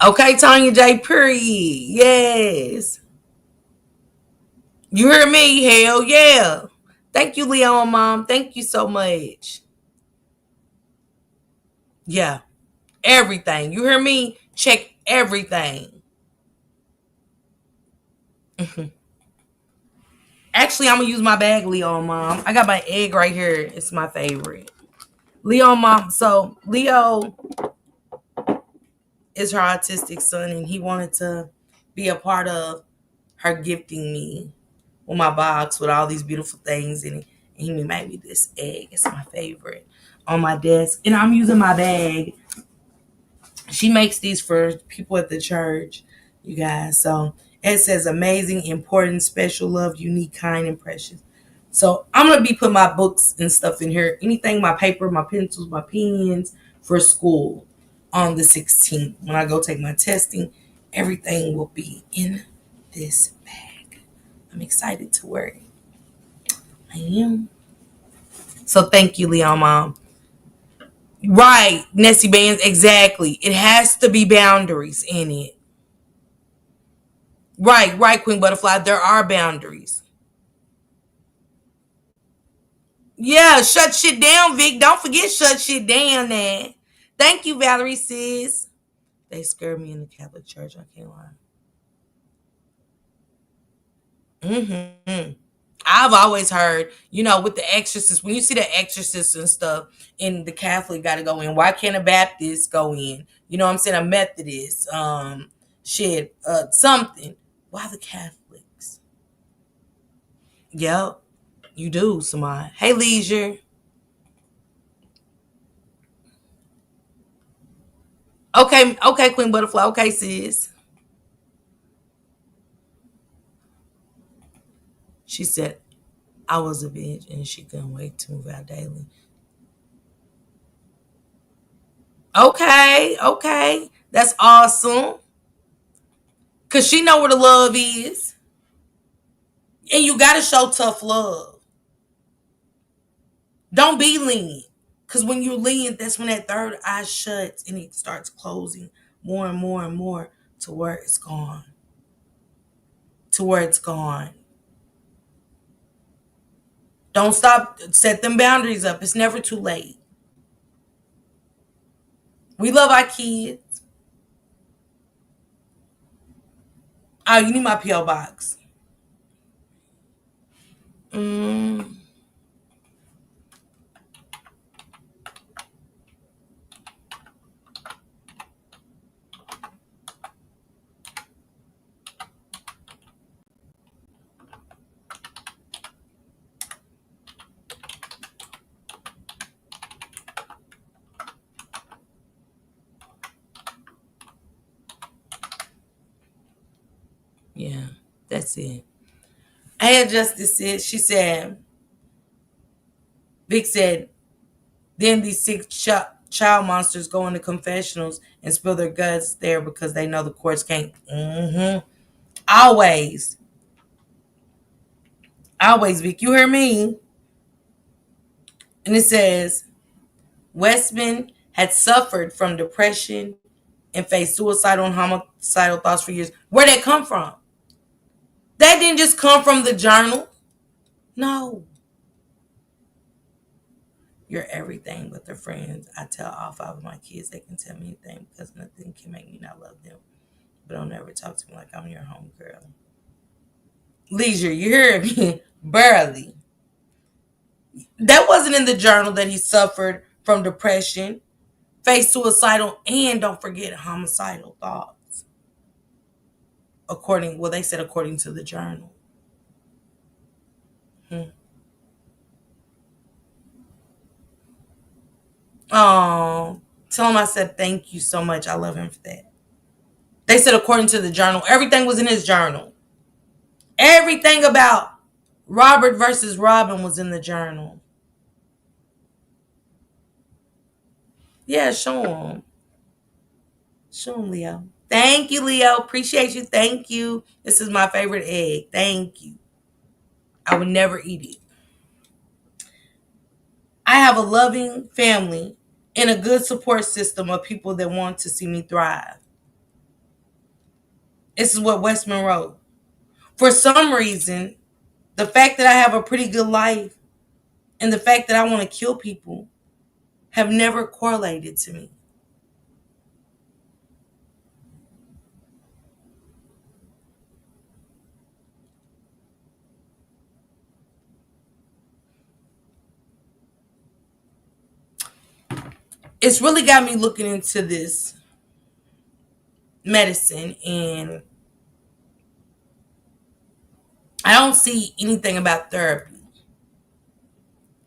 Okay, Tanya J. Period. Yes. You hear me? Hell yeah. Thank you, Leon Mom. Thank you so much. Yeah. Everything. You hear me? Check everything. Actually, I'm gonna use my bag, Leon Mom. I got my egg right here. It's my favorite. Leon Mom. So Leo is her autistic son, and he wanted to be a part of her gifting me with my box with all these beautiful things in it. And he made me this egg. It's my favorite on my desk. And I'm using my bag. She makes these for people at the church, you guys. So it says amazing, important, special, love, unique, kind, and precious. So I'm going to be putting my books and stuff in here. Anything, my paper, my pencils, my pens for school on the 16th. When I go take my testing, everything will be in this bag. I'm excited to wear it. I am. So thank you, Leon Mom. Right, Nessie Bands, exactly. It has to be boundaries in it. Right, Queen Butterfly. There are boundaries. Yeah, shut shit down, Vic. Don't forget shut shit down now. Thank you, Valerie, sis. They scared me in the Catholic Church. I can't lie. Mm-hmm. I've always heard, with the exorcists, when you see the exorcists and stuff, and the Catholic got to go in. Why can't a Baptist go in? You know what I'm saying? A Methodist, something. Why the Catholics? Yep, you do, Samai. Hey, Leisure. Okay, Queen Butterfly. Okay, sis. She said, I was a bitch and she couldn't wait to move out daily. Okay. That's awesome. Cause she know where the love is. And you gotta show tough love. Don't be lenient. Cause when you're lenient, that's when that third eye shuts and it starts closing more and more and more to where it's gone. To where it's gone. Don't stop. Set them boundaries up. It's never too late. We love our kids. Oh, you need my P.O. box. Mm, yeah, that's it. I had Justice said, she said, Vic said, then these six child monsters go into confessionals and spill their guts there because they know the courts can't. Mm-hmm. Always. Always, Vic. You hear me? And it says, Westman had suffered from depression and faced suicidal and homicidal thoughts for years. Where'd that come from? That didn't just come from the journal. No. You're everything but their friends. I tell all five of my kids they can tell me anything because nothing can make me not love them. But don't ever talk to me like I'm your home girl. Leisure, you hear me? Barely. That wasn't in the journal that he suffered from depression, faced suicidal, and don't forget homicidal thoughts. They said according to the journal. Hmm. Oh, tell him I said thank you so much. I love him for that. They said according to the journal. Everything was in his journal. Everything about Robert versus Robin was in the journal. Yeah, show him. Show 'em, Leo. Thank you, Leo. Appreciate you. Thank you. This is my favorite egg. Thank you. I would never eat it. I have a loving family and a good support system of people that want to see me thrive. This is what Westman wrote. For some reason, the fact that I have a pretty good life and the fact that I want to kill people have never correlated to me. It's really got me looking into this medicine, and I don't see anything about therapy.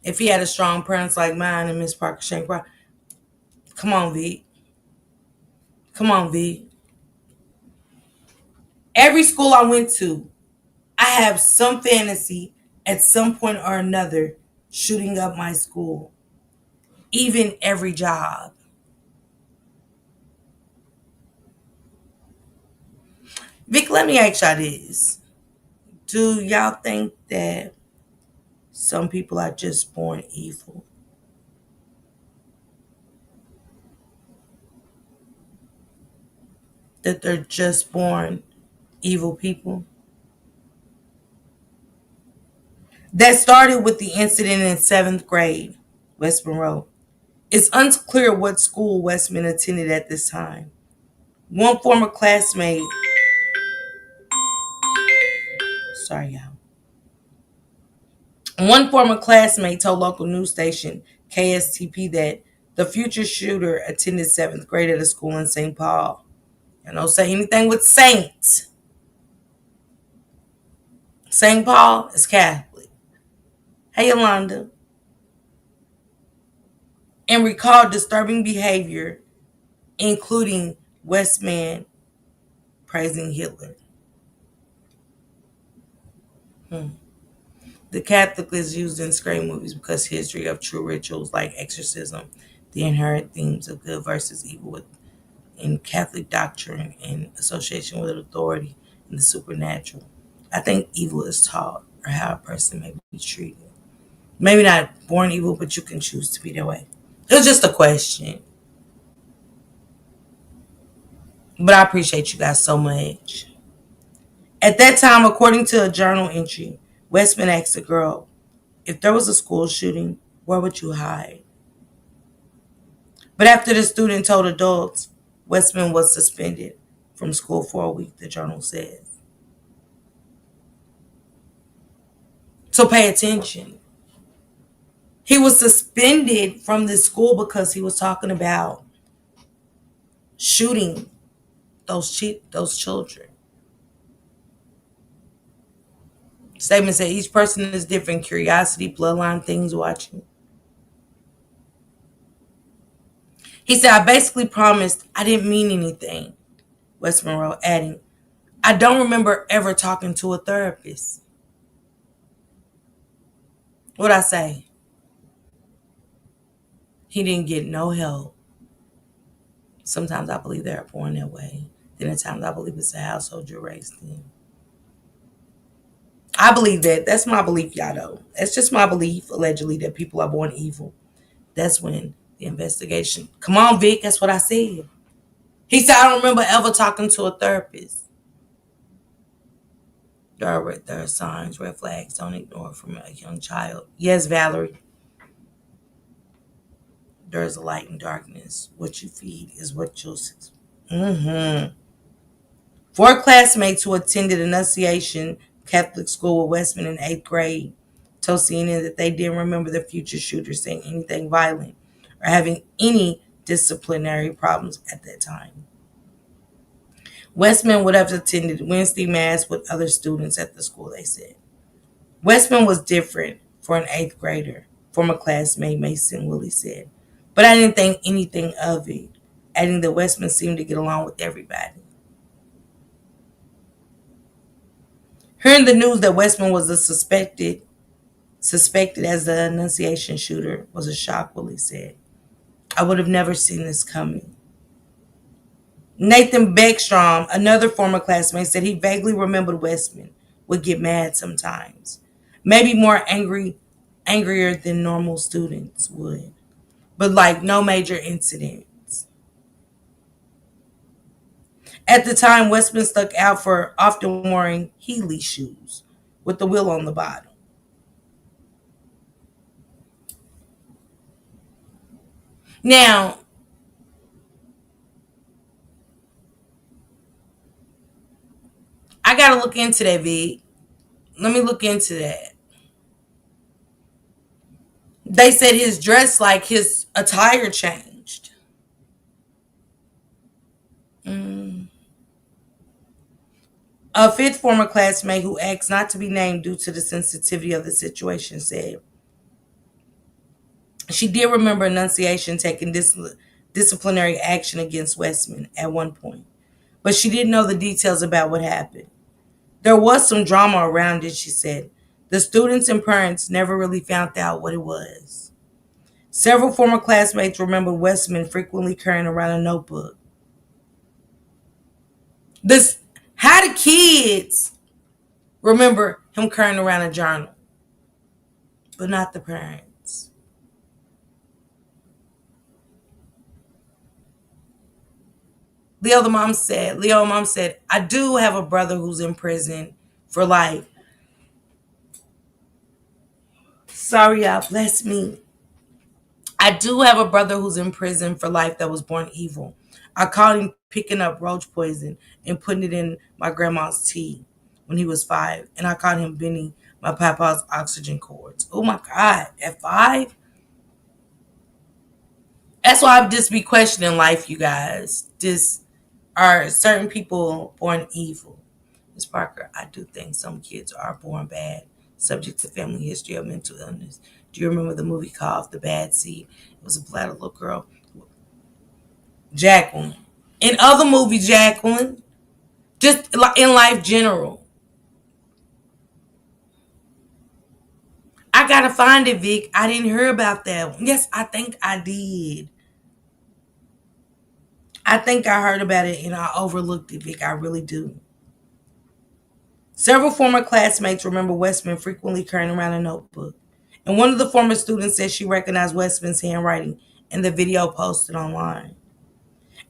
If he had a strong parents like mine and Miss Parker Shank, come on, V. Come on, V. Every school I went to, I have some fantasy at some point or another shooting up my school. Even every job. Vic, let me ask y'all this. Do y'all think that some people are just born evil? That they're just born evil people? That started with the incident in 7th grade, Westman wrote. It's unclear what school Westman attended at this time. One former classmate, sorry y'all. One former classmate told local news station KSTP that the future shooter attended 7th grade at a school in St. Paul. And don't say anything with Saint. St. Paul is Catholic. Hey, Yolanda. And recalled disturbing behavior, including Westman praising Hitler. The Catholic is used in scary movies because history of true rituals like exorcism, the inherent themes of good versus evil in Catholic doctrine in association with authority and the supernatural. I think evil is taught or how a person may be treated. Maybe not born evil, but you can choose to be that way. It was just a question. But I appreciate you guys so much. At that time, according to a journal entry, Westman asked the girl, if there was a school shooting, where would you hide? But after the student told adults, Westman was suspended from school for a week, the journal says. So pay attention. He was suspended from this school because he was talking about shooting those children. Statement said each person is different. Curiosity, bloodline, things watching. He said, I basically promised I didn't mean anything, Westman wrote, adding, I don't remember ever talking to a therapist. What'd I say? He didn't get no help. Sometimes I believe they're born that way. Then at times I believe it's a household you're raised in. I believe that. That's my belief, y'all know. It's just my belief, allegedly, that people are born evil. That's when the investigation. Come on, Vic. That's what I said. He said, I don't remember ever talking to a therapist. There are signs, red flags. Don't ignore from a young child. Yes, Valerie. There is a light in darkness. What you feed is what you'll see. Mm-hmm. 4 classmates who attended Annunciation Catholic School with Westman in 8th grade told CNN that they didn't remember the future shooter saying anything violent or having any disciplinary problems at that time. Westman would have attended Wednesday Mass with other students at the school, they said. Westman was different for an 8th grader, former classmate Mason Willie said. But I didn't think anything of it, adding that Westman seemed to get along with everybody. Hearing the news that Westman was suspected as the Annunciation shooter was a shock, Willie said. I would have never seen this coming. Nathan Beckstrom, another former classmate, said he vaguely remembered Westman would get mad sometimes, maybe more angrier than normal students would, but like no major incidents. At the time, Westman stuck out for often wearing Heeley shoes with the wheel on the bottom. Now, I gotta look into that, Vic. Let me look into that. They said his dress, like his attire, changed. Mm. A fifth former classmate who asked not to be named due to the sensitivity of the situation said she did remember Annunciation taking disciplinary action against Westman at one point, but she didn't know the details about what happened. There was some drama around it, she said. The students and parents never really found out what it was. Several former classmates remembered Westman frequently carrying around a notebook. This How do kids remember him carrying around a journal, but not the parents? Leo mom said, I do have a brother who's in prison for life. Sorry, y'all, bless me. I do have a brother who's in prison for life that was born evil. I caught him picking up roach poison and putting it in my grandma's tea when he was 5. And I caught him bending my papa's oxygen cords. Oh my God, at 5? That's why I just be questioning life, you guys. Just are certain people born evil? Ms. Parker, I do think some kids are born bad, subject to family history of mental illness. Do you remember the movie called The Bad Seed? It was a black little girl, Jacqueline. In other movies, Jacqueline, just in life general. I gotta find it, Vic. I didn't hear about that one. Yes, I think I did. I think I heard about it and I overlooked it, Vic. I really do. Several former classmates remember Westman frequently carrying around a notebook. And one of the former students said she recognized Westman's handwriting in the video posted online.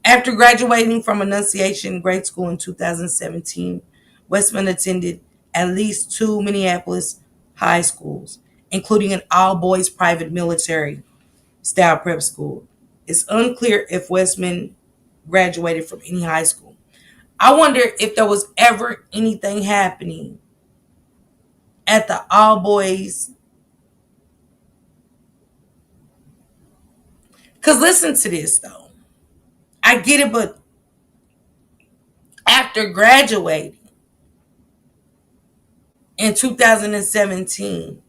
After graduating from Annunciation Grade School in 2017, Westman attended at least 2 Minneapolis high schools, including an all-boys private military style prep school. It's unclear if Westman graduated from any high school. I wonder if there was ever anything happening at the all boys. Because listen to this, though. I get it, but after graduating in 2017,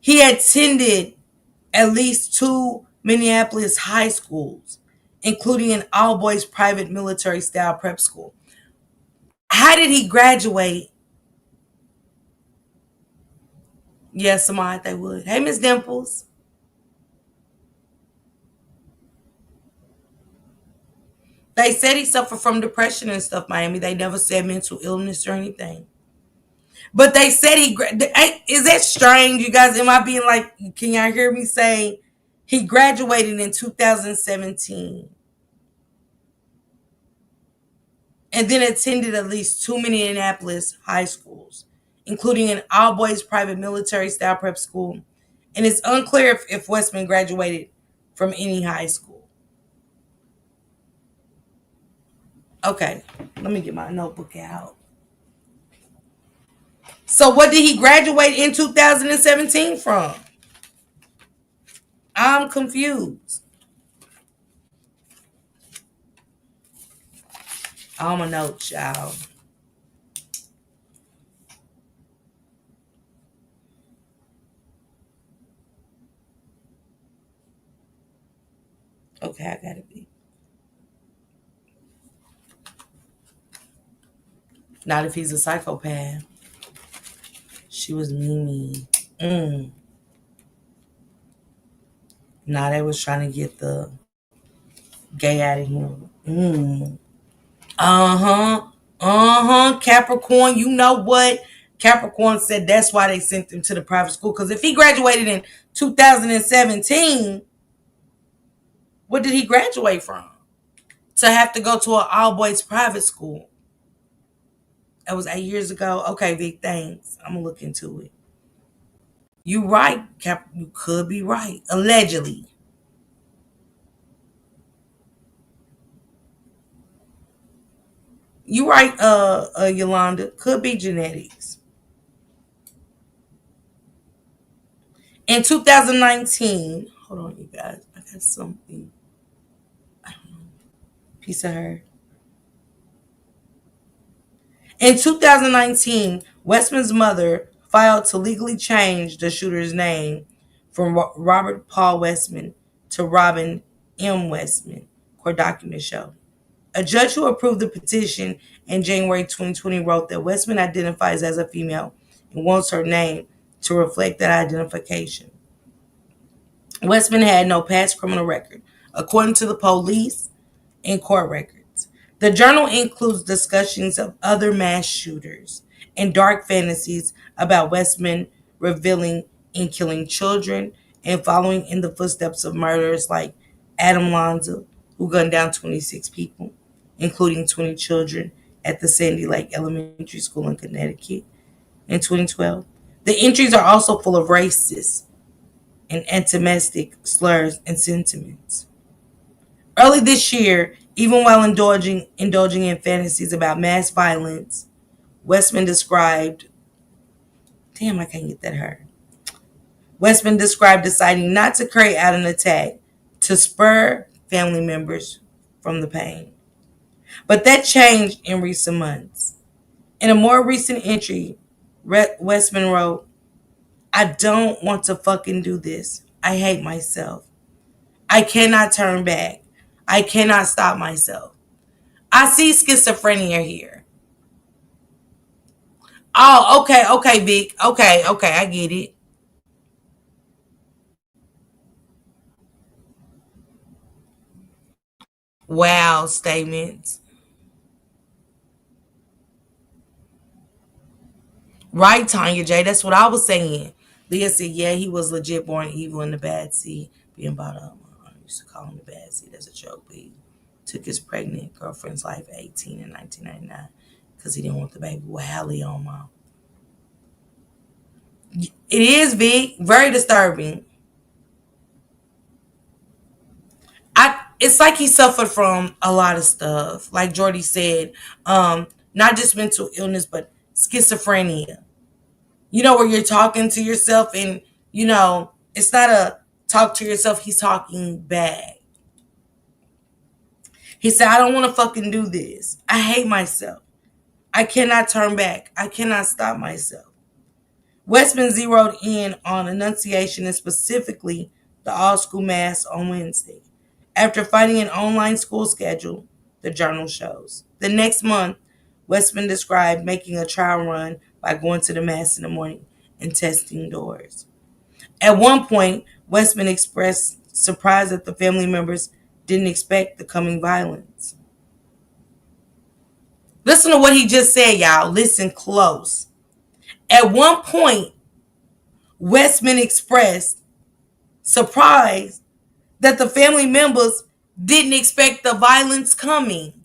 he attended at least 2 Minneapolis high schools, including an all boys private military style prep school. How did he graduate? Yes, Samad, they would. Hey, Miss Dimples. They said he suffered from depression and stuff, Miami. They never said mental illness or anything. But they said is that strange, you guys? Am I being like, can y'all hear me say he graduated in 2017 and then attended at least 2 Minneapolis high schools, including an all boys private military style prep school. And it's unclear if Westman graduated from any high school. Okay, let me get my notebook out. So what did he graduate in 2017 from? I'm confused. I'm a note, y'all. Okay, I gotta be. Not if he's a psychopath. She was Mimi. Mm. Now they was trying to get the gay out of him. Mm. Uh-huh. Uh-huh. Capricorn, you know what? Capricorn said that's why they sent him to the private school. Because if he graduated in 2017, what did he graduate from? To have to go to an all boys private school. That was 8 years ago. Okay, Vic, thanks. I'm gonna look into it. You right, Cap. You could be right. Allegedly. You right, Yolanda. Could be genetics. In 2019, hold on, you guys. I got something. Piece of her. In 2019, Westman's mother filed to legally change the shooter's name from Robert Paul Westman to Robin M. Westman, court documents show. A judge who approved the petition in January 2020 wrote that Westman identifies as a female and wants her name to reflect that identification. Westman had no past criminal record. According to the police, in court records. The journal includes discussions of other mass shooters and dark fantasies about Westman revealing and killing children and following in the footsteps of murderers like Adam Lanza, who gunned down 26 people, including 20 children at the Sandy Lake Elementary School in Connecticut in 2012. The entries are also full of racist and anti-Semitic slurs and sentiments. Early this year, even while indulging in fantasies about mass violence, Westman described, damn, I can't get that hard. Westman described deciding not to carry out an attack to spur family members from the pain. But that changed in recent months. In a more recent entry, Westman wrote, I don't want to fucking do this. I hate myself. I cannot turn back. I cannot stop myself. I see schizophrenia here. Oh, okay, okay, Vic. Okay, okay, I get it. Wow, statements. Right, Tanya J. That's what I was saying. Leah said, yeah, he was legit born evil in the bad seed, being brought up. I used to call him the bad seed as a joke, but he took his pregnant girlfriend's life at 18 in 1999 because he didn't want the baby with Hallie on mom. It is, Vic. Very disturbing. It's like he suffered from a lot of stuff. Like Jordy said, not just mental illness, but schizophrenia. You know, where you're talking to yourself and, it's not a talk to yourself, he's talking bad. He said, I don't want to fucking do this. I hate myself. I cannot turn back. I cannot stop myself. Westman zeroed in on Annunciation and specifically the all school mass on Wednesday. After finding an online school schedule, the journal shows. The next month, Westman described making a trial run by going to the mass in the morning and testing doors. At one point, Westman expressed surprise that the family members didn't expect the coming violence. Listen to what he just said, y'all. Listen close. At one point, Westman expressed surprise that the family members didn't expect the violence coming.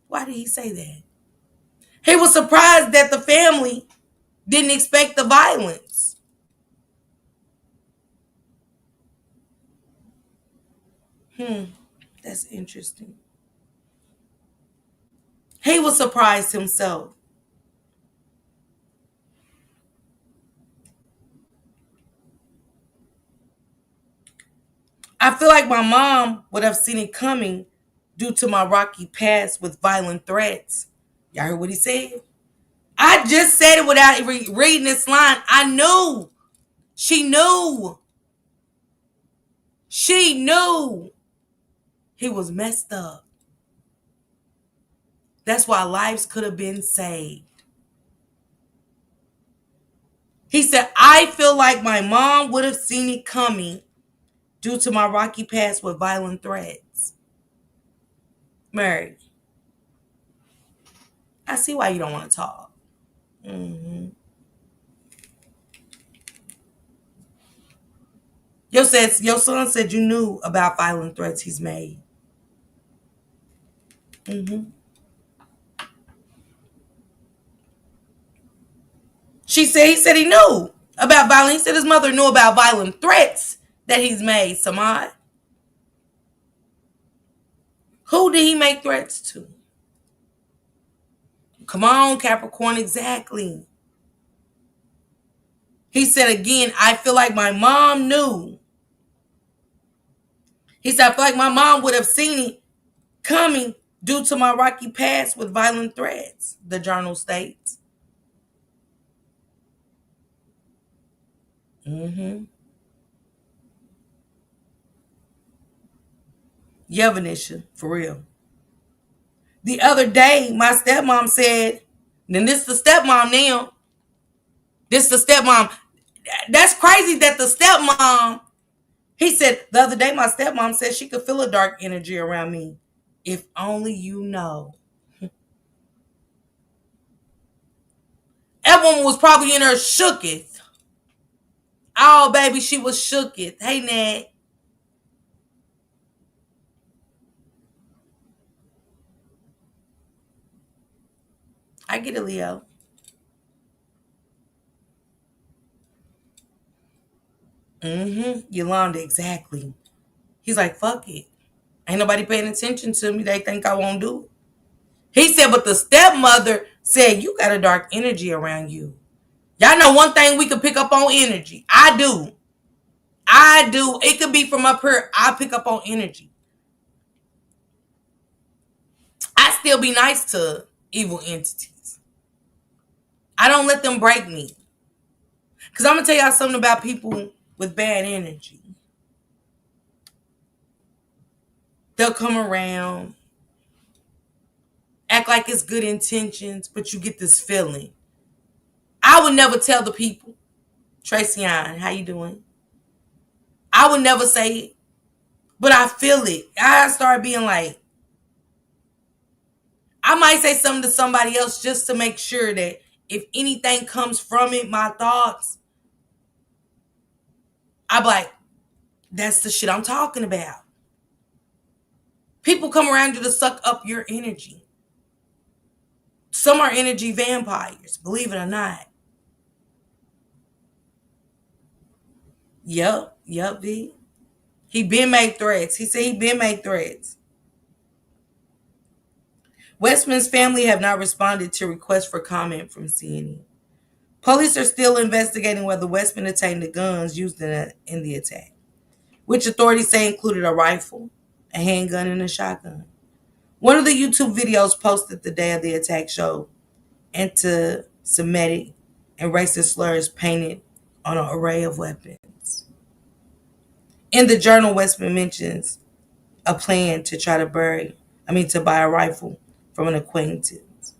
Why did he say that? He was surprised that the family didn't expect the violence. That's interesting. He was surprised himself. I feel like my mom would have seen it coming due to my rocky past with violent threats. Y'all heard what he said? I just said it without reading this line. I knew. She knew. She knew he was messed up. That's why lives could have been saved. He said, I feel like my mom would have seen it coming due to my rocky past with violent threats. Mary. I see why you don't want to talk. Mm-hmm. Your son said you knew about violent threats he's made. Mm-hmm. He said he knew about violence. He said his mother knew about violent threats that he's made. Samad, who did he make threats to? Come on, Capricorn, exactly. He said again, I feel like my mom knew. He said, I feel like my mom would have seen it coming due to my rocky past with violent threats, the journal states. Mm-hmm. Yeah, Venetia, for real. The other day, my stepmom said, then this is the stepmom now. This is the stepmom. That's crazy that the stepmom, he said, the other day, my stepmom said she could feel a dark energy around me. If only you know. That woman was probably in her shooketh. Oh, baby, she was shooketh. Hey, Nat. I get it, Leo. Mm-hmm. Yolanda, exactly. He's like, fuck it. Ain't nobody paying attention to me. They think I won't do it. He said, but the stepmother said, you got a dark energy around you. Y'all know one thing we can pick up on energy. I do. I do. It could be from up here. I pick up on energy. I still be nice to evil entities. I don't let them break me. Because I'm going to tell y'all something about people with bad energy. They'll come around, act like it's good intentions, but you get this feeling. I would never tell the people, Tracy Ann, how you doing? I would never say it, but I feel it. I start being like, I might say something to somebody else just to make sure that if anything comes from it, my thoughts, I'm like, that's the shit I'm talking about. People come around you to suck up your energy. Some are energy vampires, believe it or not. Yep, V. He been made threats. He said he been made threats. Westman's family have not responded to requests for comment from CNN. Police are still investigating whether Westman obtained the guns used in the attack, which authorities say included a rifle, a handgun, and a shotgun. One of the YouTube videos posted the day of the attack showed anti-Semitic and racist slurs painted on an array of weapons. In the journal, Westman mentions a plan to to buy a rifle from an acquaintance.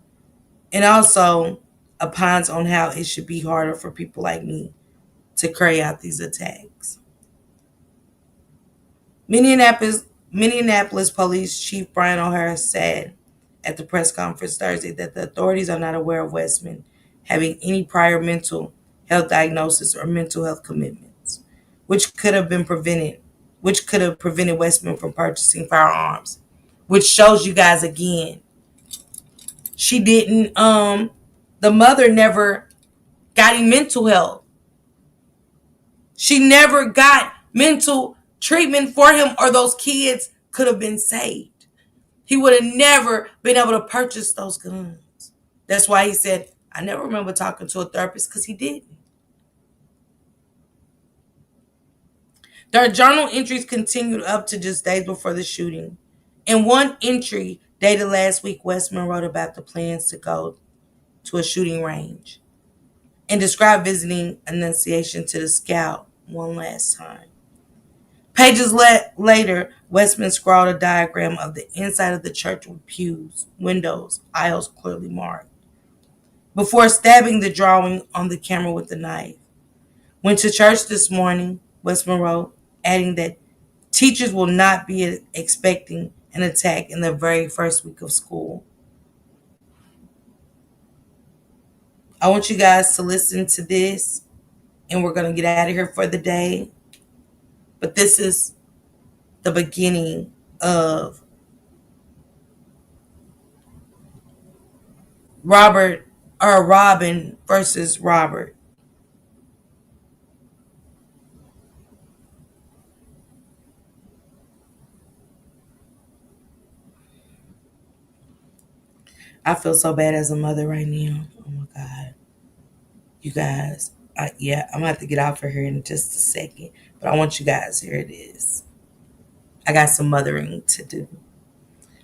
And also opines on how it should be harder for people like me to carry out these attacks. Minneapolis Police Chief Brian O'Hara said at the press conference Thursday that the authorities are not aware of Westman having any prior mental health diagnosis or mental health commitments, which could have prevented Westman from purchasing firearms, which shows you guys again. She didn't the mother never got him mental health. She never got mental treatment for him, or those kids could have been saved. He would have never been able to purchase those guns. That's why he said, I never remember talking to a therapist, because he didn't. Their journal entries continued up to just days before the shooting. In one entry dated last week, Westman wrote about the plans to go to a shooting range and described visiting Annunciation to the Scout one last time. Pages later, Westman scrawled a diagram of the inside of the church with pews, windows, aisles clearly marked, before stabbing the drawing on the camera with the knife. Went to church this morning, Westman wrote, adding that teachers will not be expecting an attack in the very first week of school. I want you guys to listen to this, and we're going to get out of here for the day. But this is the beginning of Robin versus Robert. I feel so bad as a mother right now. Oh my God. You guys, yeah, I'm going to have to get off of here in just a second. But I want you guys, here it is. I got some mothering to do.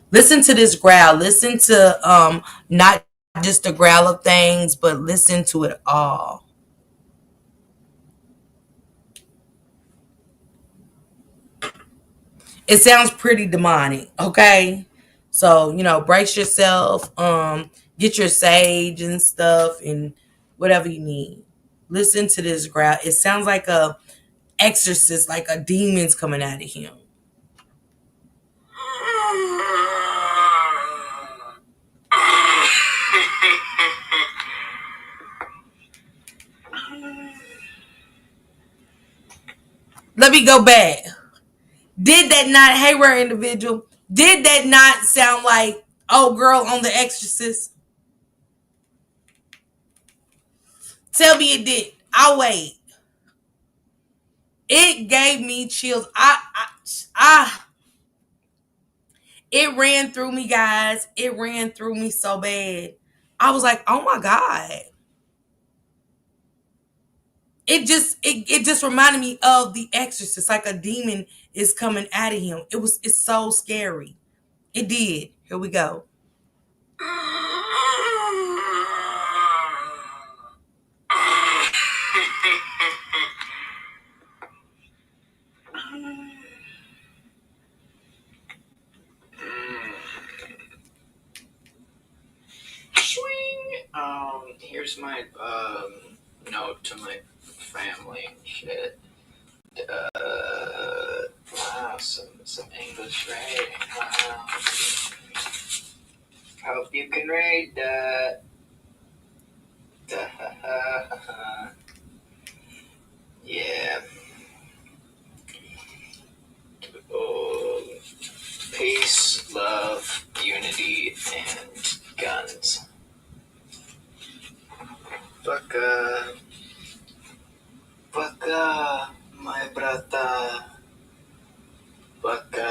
Listen to this growl. Listen to not just the growl of things, but listen to it all. It sounds pretty demonic, okay? So, brace yourself, get your sage and stuff and whatever you need. Listen to this growl. It sounds like a exorcist, like a demon's coming out of him. Let me go back. Did that not, hey, rare individual, did that not sound like old girl on The Exorcist? Tell me it did. I'll wait. It gave me chills. It ran through me, guys. It ran through me so bad. I was like, oh my God. It just reminded me of The Exorcist, like a demon is coming out of him. It's so scary. It did. Here we go. Here's my note to my family and shit. Wow, some English writing. Wow. Hope you can read that. Yeah. Oh, peace, love, unity, and guns. Baka, my brata. Baka.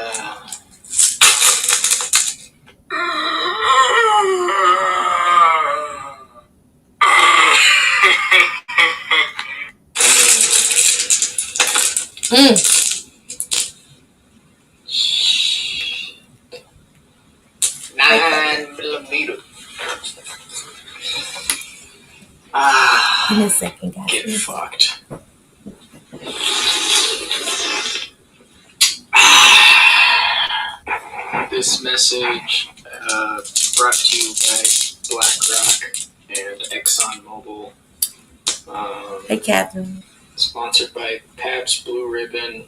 Mm. 9mm. Give me a second, guys. Get fucked. This message brought to you by BlackRock and ExxonMobil. Hey, Catherine. Sponsored by Pabst Blue Ribbon.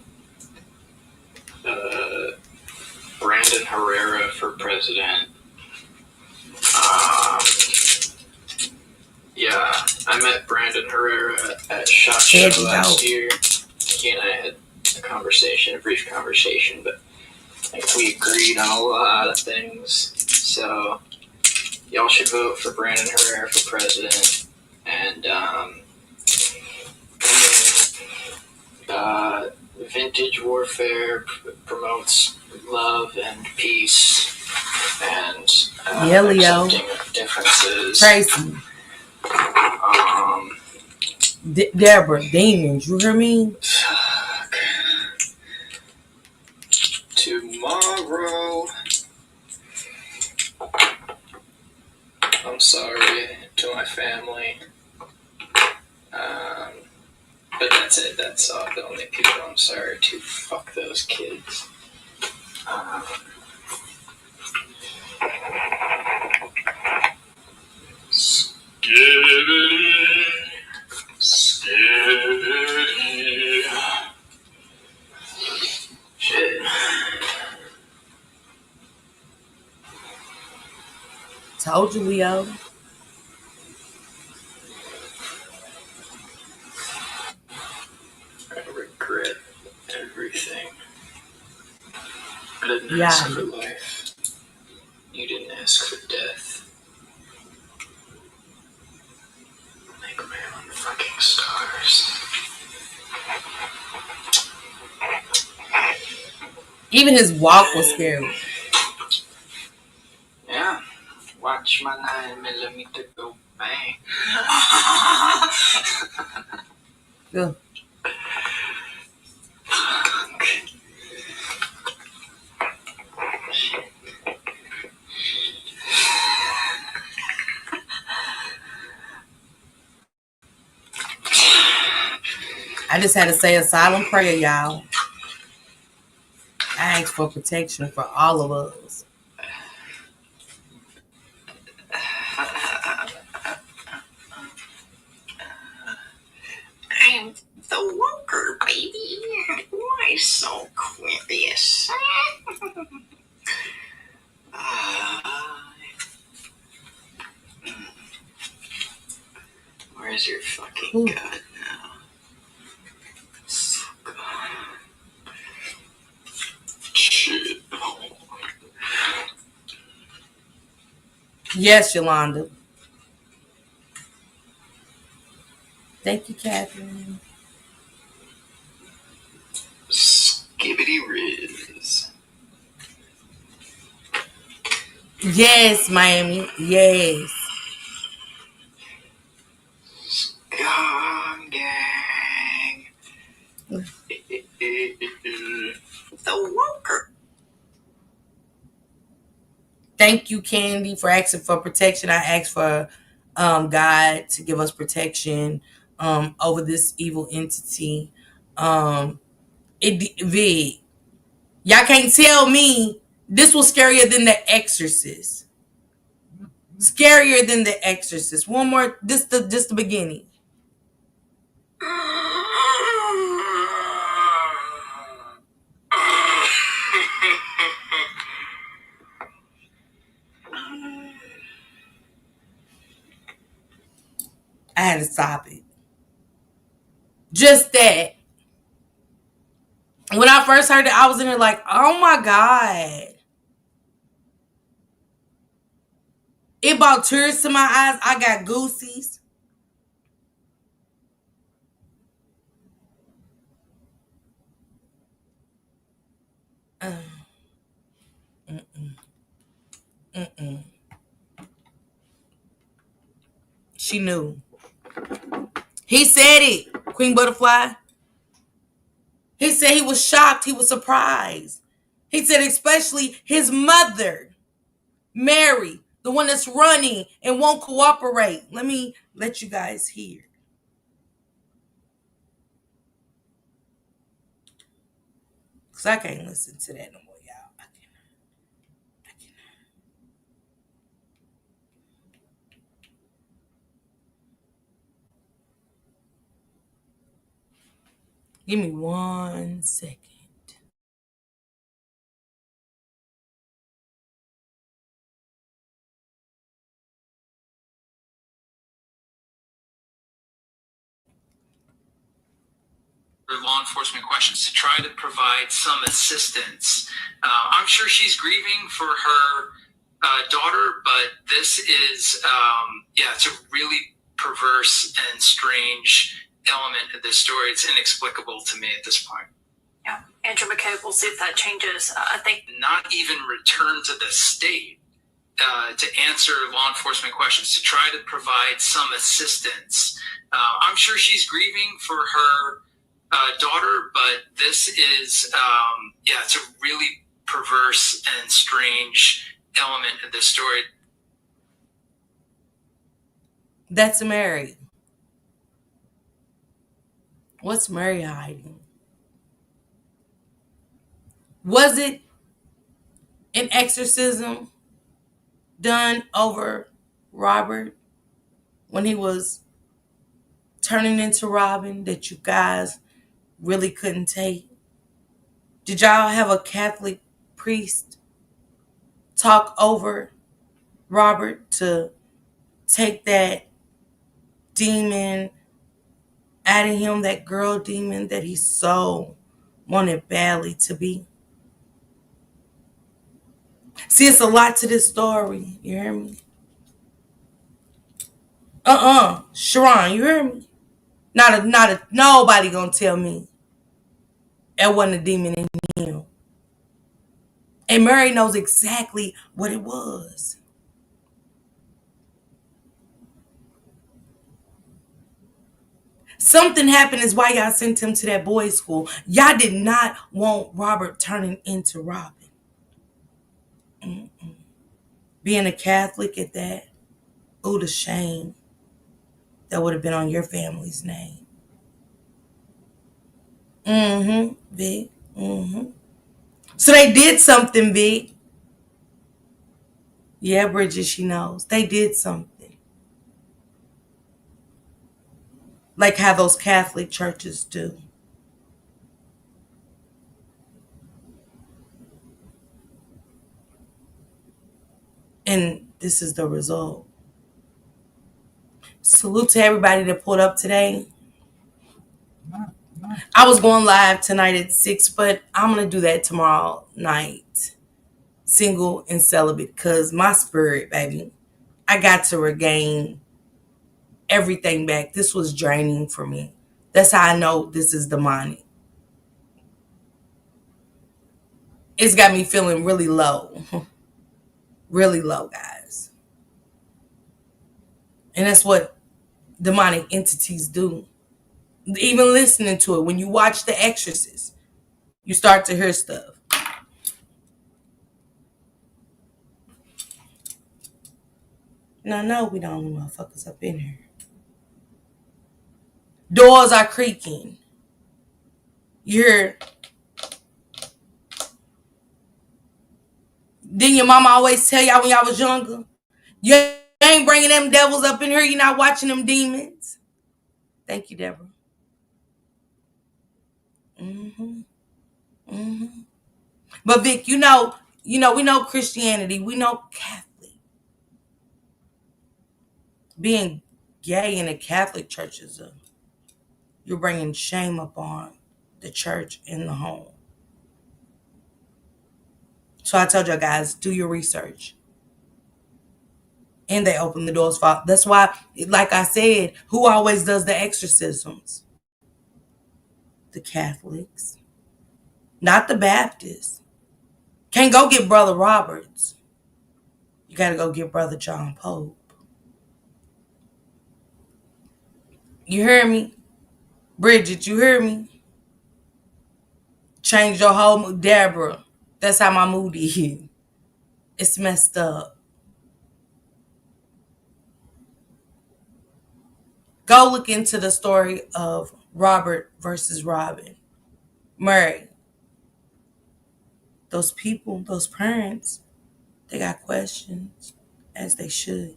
Brandon Herrera for president. Yeah, I met Brandon Herrera at SHOT Show last year. He and I had a brief conversation, but I think we agreed on a lot of things. So, y'all should vote for Brandon Herrera for president. And, Vintage Warfare promotes love and peace and accepting differences. Tracy. Deborah, demons, you hear me? Fuck. Tomorrow. I'm sorry to my family. But that's it. That's all. The only people I'm sorry to. Fuck those kids. Skitty. Shit. Told you, Leo. didn't ask for life. You didn't ask for death. Make my own fucking stars. Even his walk was scary. Yeah. Watch my 9mm go bang. Yeah. I just had to say a silent prayer, y'all. I ask for protection for all of us. I'm the Walker, baby. Why so curious? Where's your fucking god now? Shit. Yes, Yolanda. Thank you, Catherine. Skibbity Riz. Yes, Miami. Yes. Scum gang. The Walker. Thank you, Candy, for asking for protection. I asked for God to give us protection over this evil entity. V, y'all can't tell me this was scarier than The Exorcist. Scarier than The Exorcist. One more. This the beginning. I had to stop it. Just that. When I first heard it, I was in there like, oh my God. It brought tears to my eyes. I got goosies. Mm-mm. She knew. He said it, Queen Butterfly. He said he was shocked. He was surprised. He said especially his mother, Mary, the one that's running and won't cooperate. Let me let you guys hear. Because I can't listen to that no more, y'all. I cannot. Give me 1 second. Law enforcement questions to try to provide some assistance. I'm sure she's grieving for her daughter, but this is, it's a really perverse and strange element of this story. It's inexplicable to me at this point. Yeah, Andrew McCabe, we'll see if that changes. I think not even return to the state to answer law enforcement questions, to try to provide some assistance. I'm sure she's grieving for her daughter, but this is, it's a really perverse and strange element of this story. That's Mary. What's Mary hiding? Was it an exorcism done over Robert when he was turning into Robin that you guys really couldn't take? Did y'all have a Catholic priest talk over Robert to take that demon out of him, that girl demon that he so wanted badly to be? See, it's a lot to this story. You hear me? Sharon, you hear me? Nobody gonna tell me that wasn't a demon in him. And Mary knows exactly what it was. Something happened is why y'all sent him to that boys' school. Y'all did not want Robert turning into Robin. Being a Catholic at that, ooh, the shame that would have been on your family's name. Vic. So they did something, Vic. Yeah, Bridget, she knows. They did something. Like how those Catholic churches do. And this is the result. Salute to everybody that pulled up today. I was going live tonight at 6, but I'm going to do that tomorrow night. Single and celibate, because my spirit, baby, I got to regain everything back. This was draining for me. That's how I know this is demonic. It's got me feeling really low. Really low, guys. And that's what demonic entities do. Even listening to it, when you watch The Exorcist, you start to hear stuff. Now, no, we don't motherfuckers up in here. Doors are creaking. You hear. Didn't your mama always tell y'all when y'all was younger? You ain't bringing them devils up in here. You're not watching them demons. Thank you, Deborah. But Vic, we know Christianity. We know Catholic. Being gay in a Catholic church you're bringing shame upon the church and the home. So I told y'all guys, do your research. And they open the doors for. That's why, like I said, who always does the exorcisms? The Catholics, not the Baptists. Can't go get Brother Roberts. You got to go get Brother John Pope. You hear me? Bridget, you hear me? Change your whole mood. Deborah, that's how my mood is. It's messed up. Go look into the story of Robert versus Robin. Murray, those people, those parents, they got questions, as they should.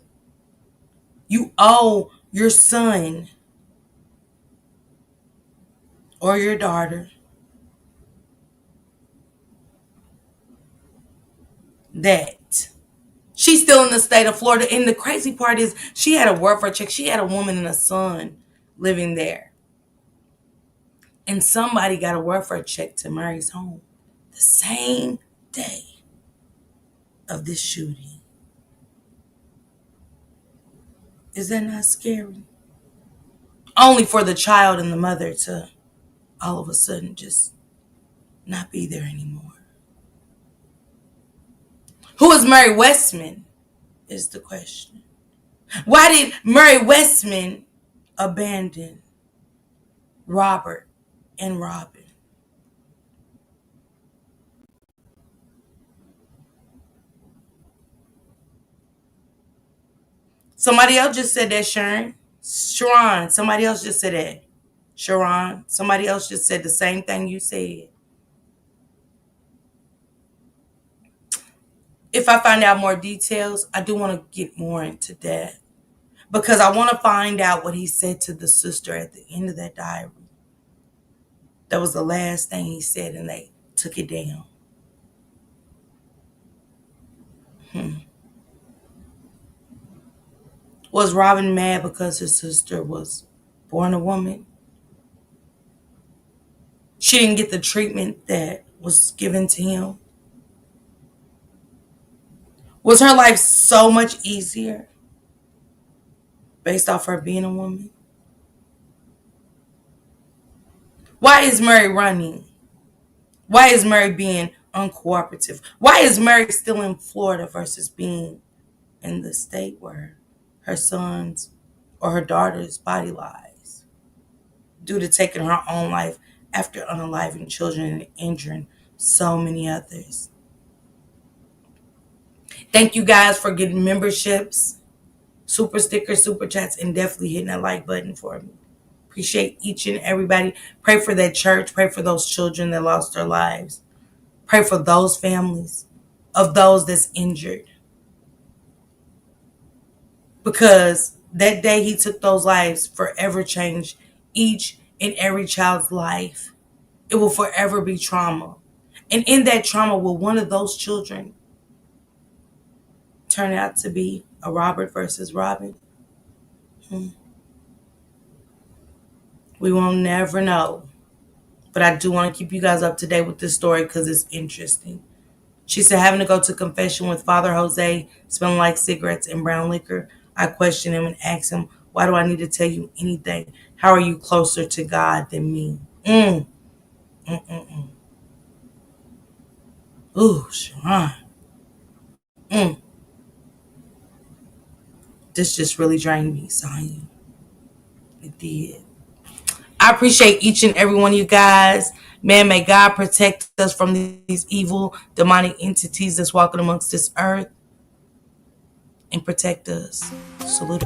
You owe your son or your daughter that. She's still in the state of Florida. And the crazy part is she had a welfare check. She had a woman and a son living there. And somebody got a welfare check to Mary's home the same day of this shooting. Is that not scary? Only for the child and the mother to all of a sudden just not be there anymore. Who is Mary Westman is the question. Why did Mary Westman abandon Robert and Robin? Somebody else just said that, Sharon, somebody else just said that. Sharon, somebody else just said the same thing you said. If I find out more details, I do want to get more into that. Because I want to find out what he said to the sister at the end of that diary. That was the last thing he said, and they took it down. Was Robin mad because his sister was born a woman? She didn't get the treatment that was given to him. Was her life so much easier based off her being a woman? Why is Mary running? Why is Mary being uncooperative? Why is Mary still in Florida versus being in the state where her son's or her daughter's body lies due to taking her own life after unaliving children and injuring so many others? Thank you guys for getting memberships, super stickers, super chats, and definitely hitting that like button for me. Appreciate each and everybody. Pray for that church. Pray for those children that lost their lives. Pray for those families of those that's injured. Because that day he took those lives forever changed each and every child's life. It will forever be trauma. And in that trauma, will one of those children turn out to be a Robert versus Robin? We will never know. But I do want to keep you guys up to date with this story because it's interesting. She said, having to go to confession with Father Jose, smelling like cigarettes and brown liquor. I questioned him and asked him, why do I need to tell you anything? How are you closer to God than me? Ooh, Sharon. This just really drained me, Sonya. It did. I appreciate each and every one of you guys. Man, may God protect us from these evil, demonic entities that's walking amongst this earth and protect us. Salute.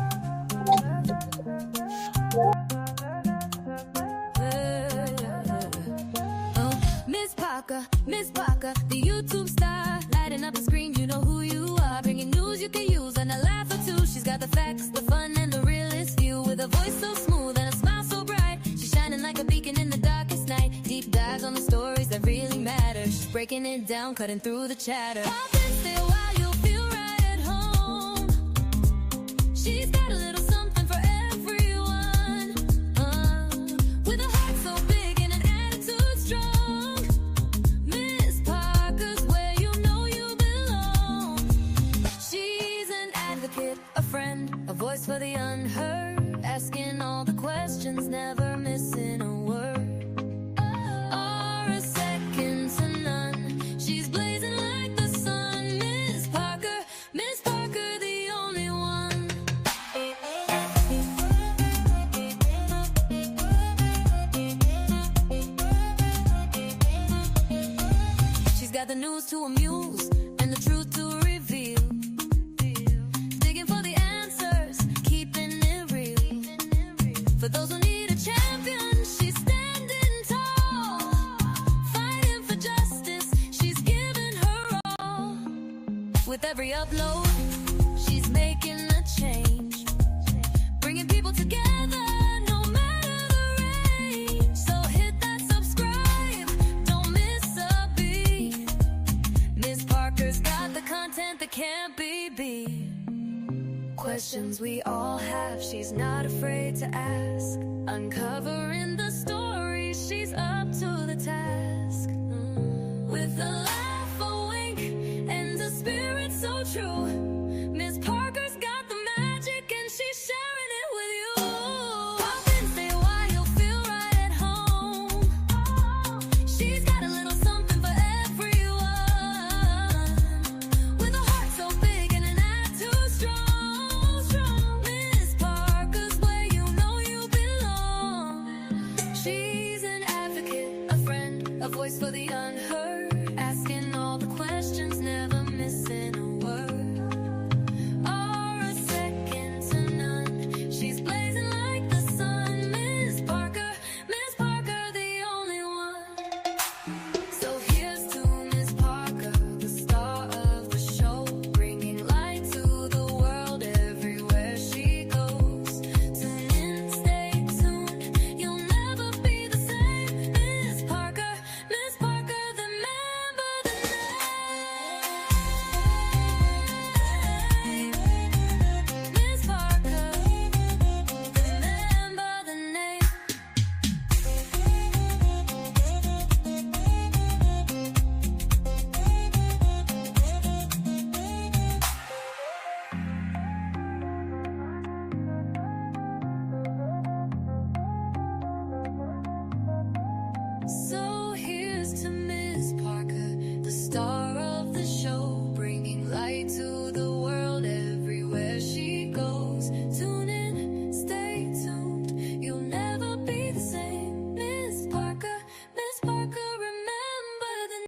Miss Parker, the YouTube star, lighting up the screen, you know who you are, bringing news you can use and a laugh or two. She's got the facts, the fun, and the realest view, with a voice so smooth and a smile so bright. She's shining like a beacon in the darkest night. Deep dives on the stories that really matter. She's breaking it down, cutting through the chatter. Pop and stay a while, you'll feel right at home. She's got a little something for everyone, with a heart so big and an attitude strong. Miss Parker's where you know you belong. She's an advocate, a friend, a voice for the unheard, asking all the questions, never missing a word or a second to none. She's blazing like the sun. Miss Parker, the only one. She's got the news to amuse and the truth to reveal. Digging for the answers, keeping it real. For those who need a champion, she's standing tall. Fighting for justice, she's giving her all. With every upload, she's making a change, bringing people together, no matter the range. So hit that subscribe, don't miss a beat. Miss Parker's got the content that can't be beat. Questions we all have, she's not afraid to ask. Uncovering the story, she's up to the task. With a laugh, a wink, and a spirit so true. Miss Parker's got the magic and she's sharing it with you. Pop and stay a while, you'll feel right at home. She's got a little something for everyone, with a heart so big and an attitude strong. Miss Parker's where you know you belong. She's an advocate, a friend, a voice for the unheard, asking all the questions, never missing a word or a second to none. She's blazing like the sun. Miss Parker, the only one. So here's to Miss Parker, the star of the show, bringing light to the world everywhere she goes. Tune in, stay tuned, you'll never be the same. Miss Parker, the So here's to Miss Parker, the star of the show.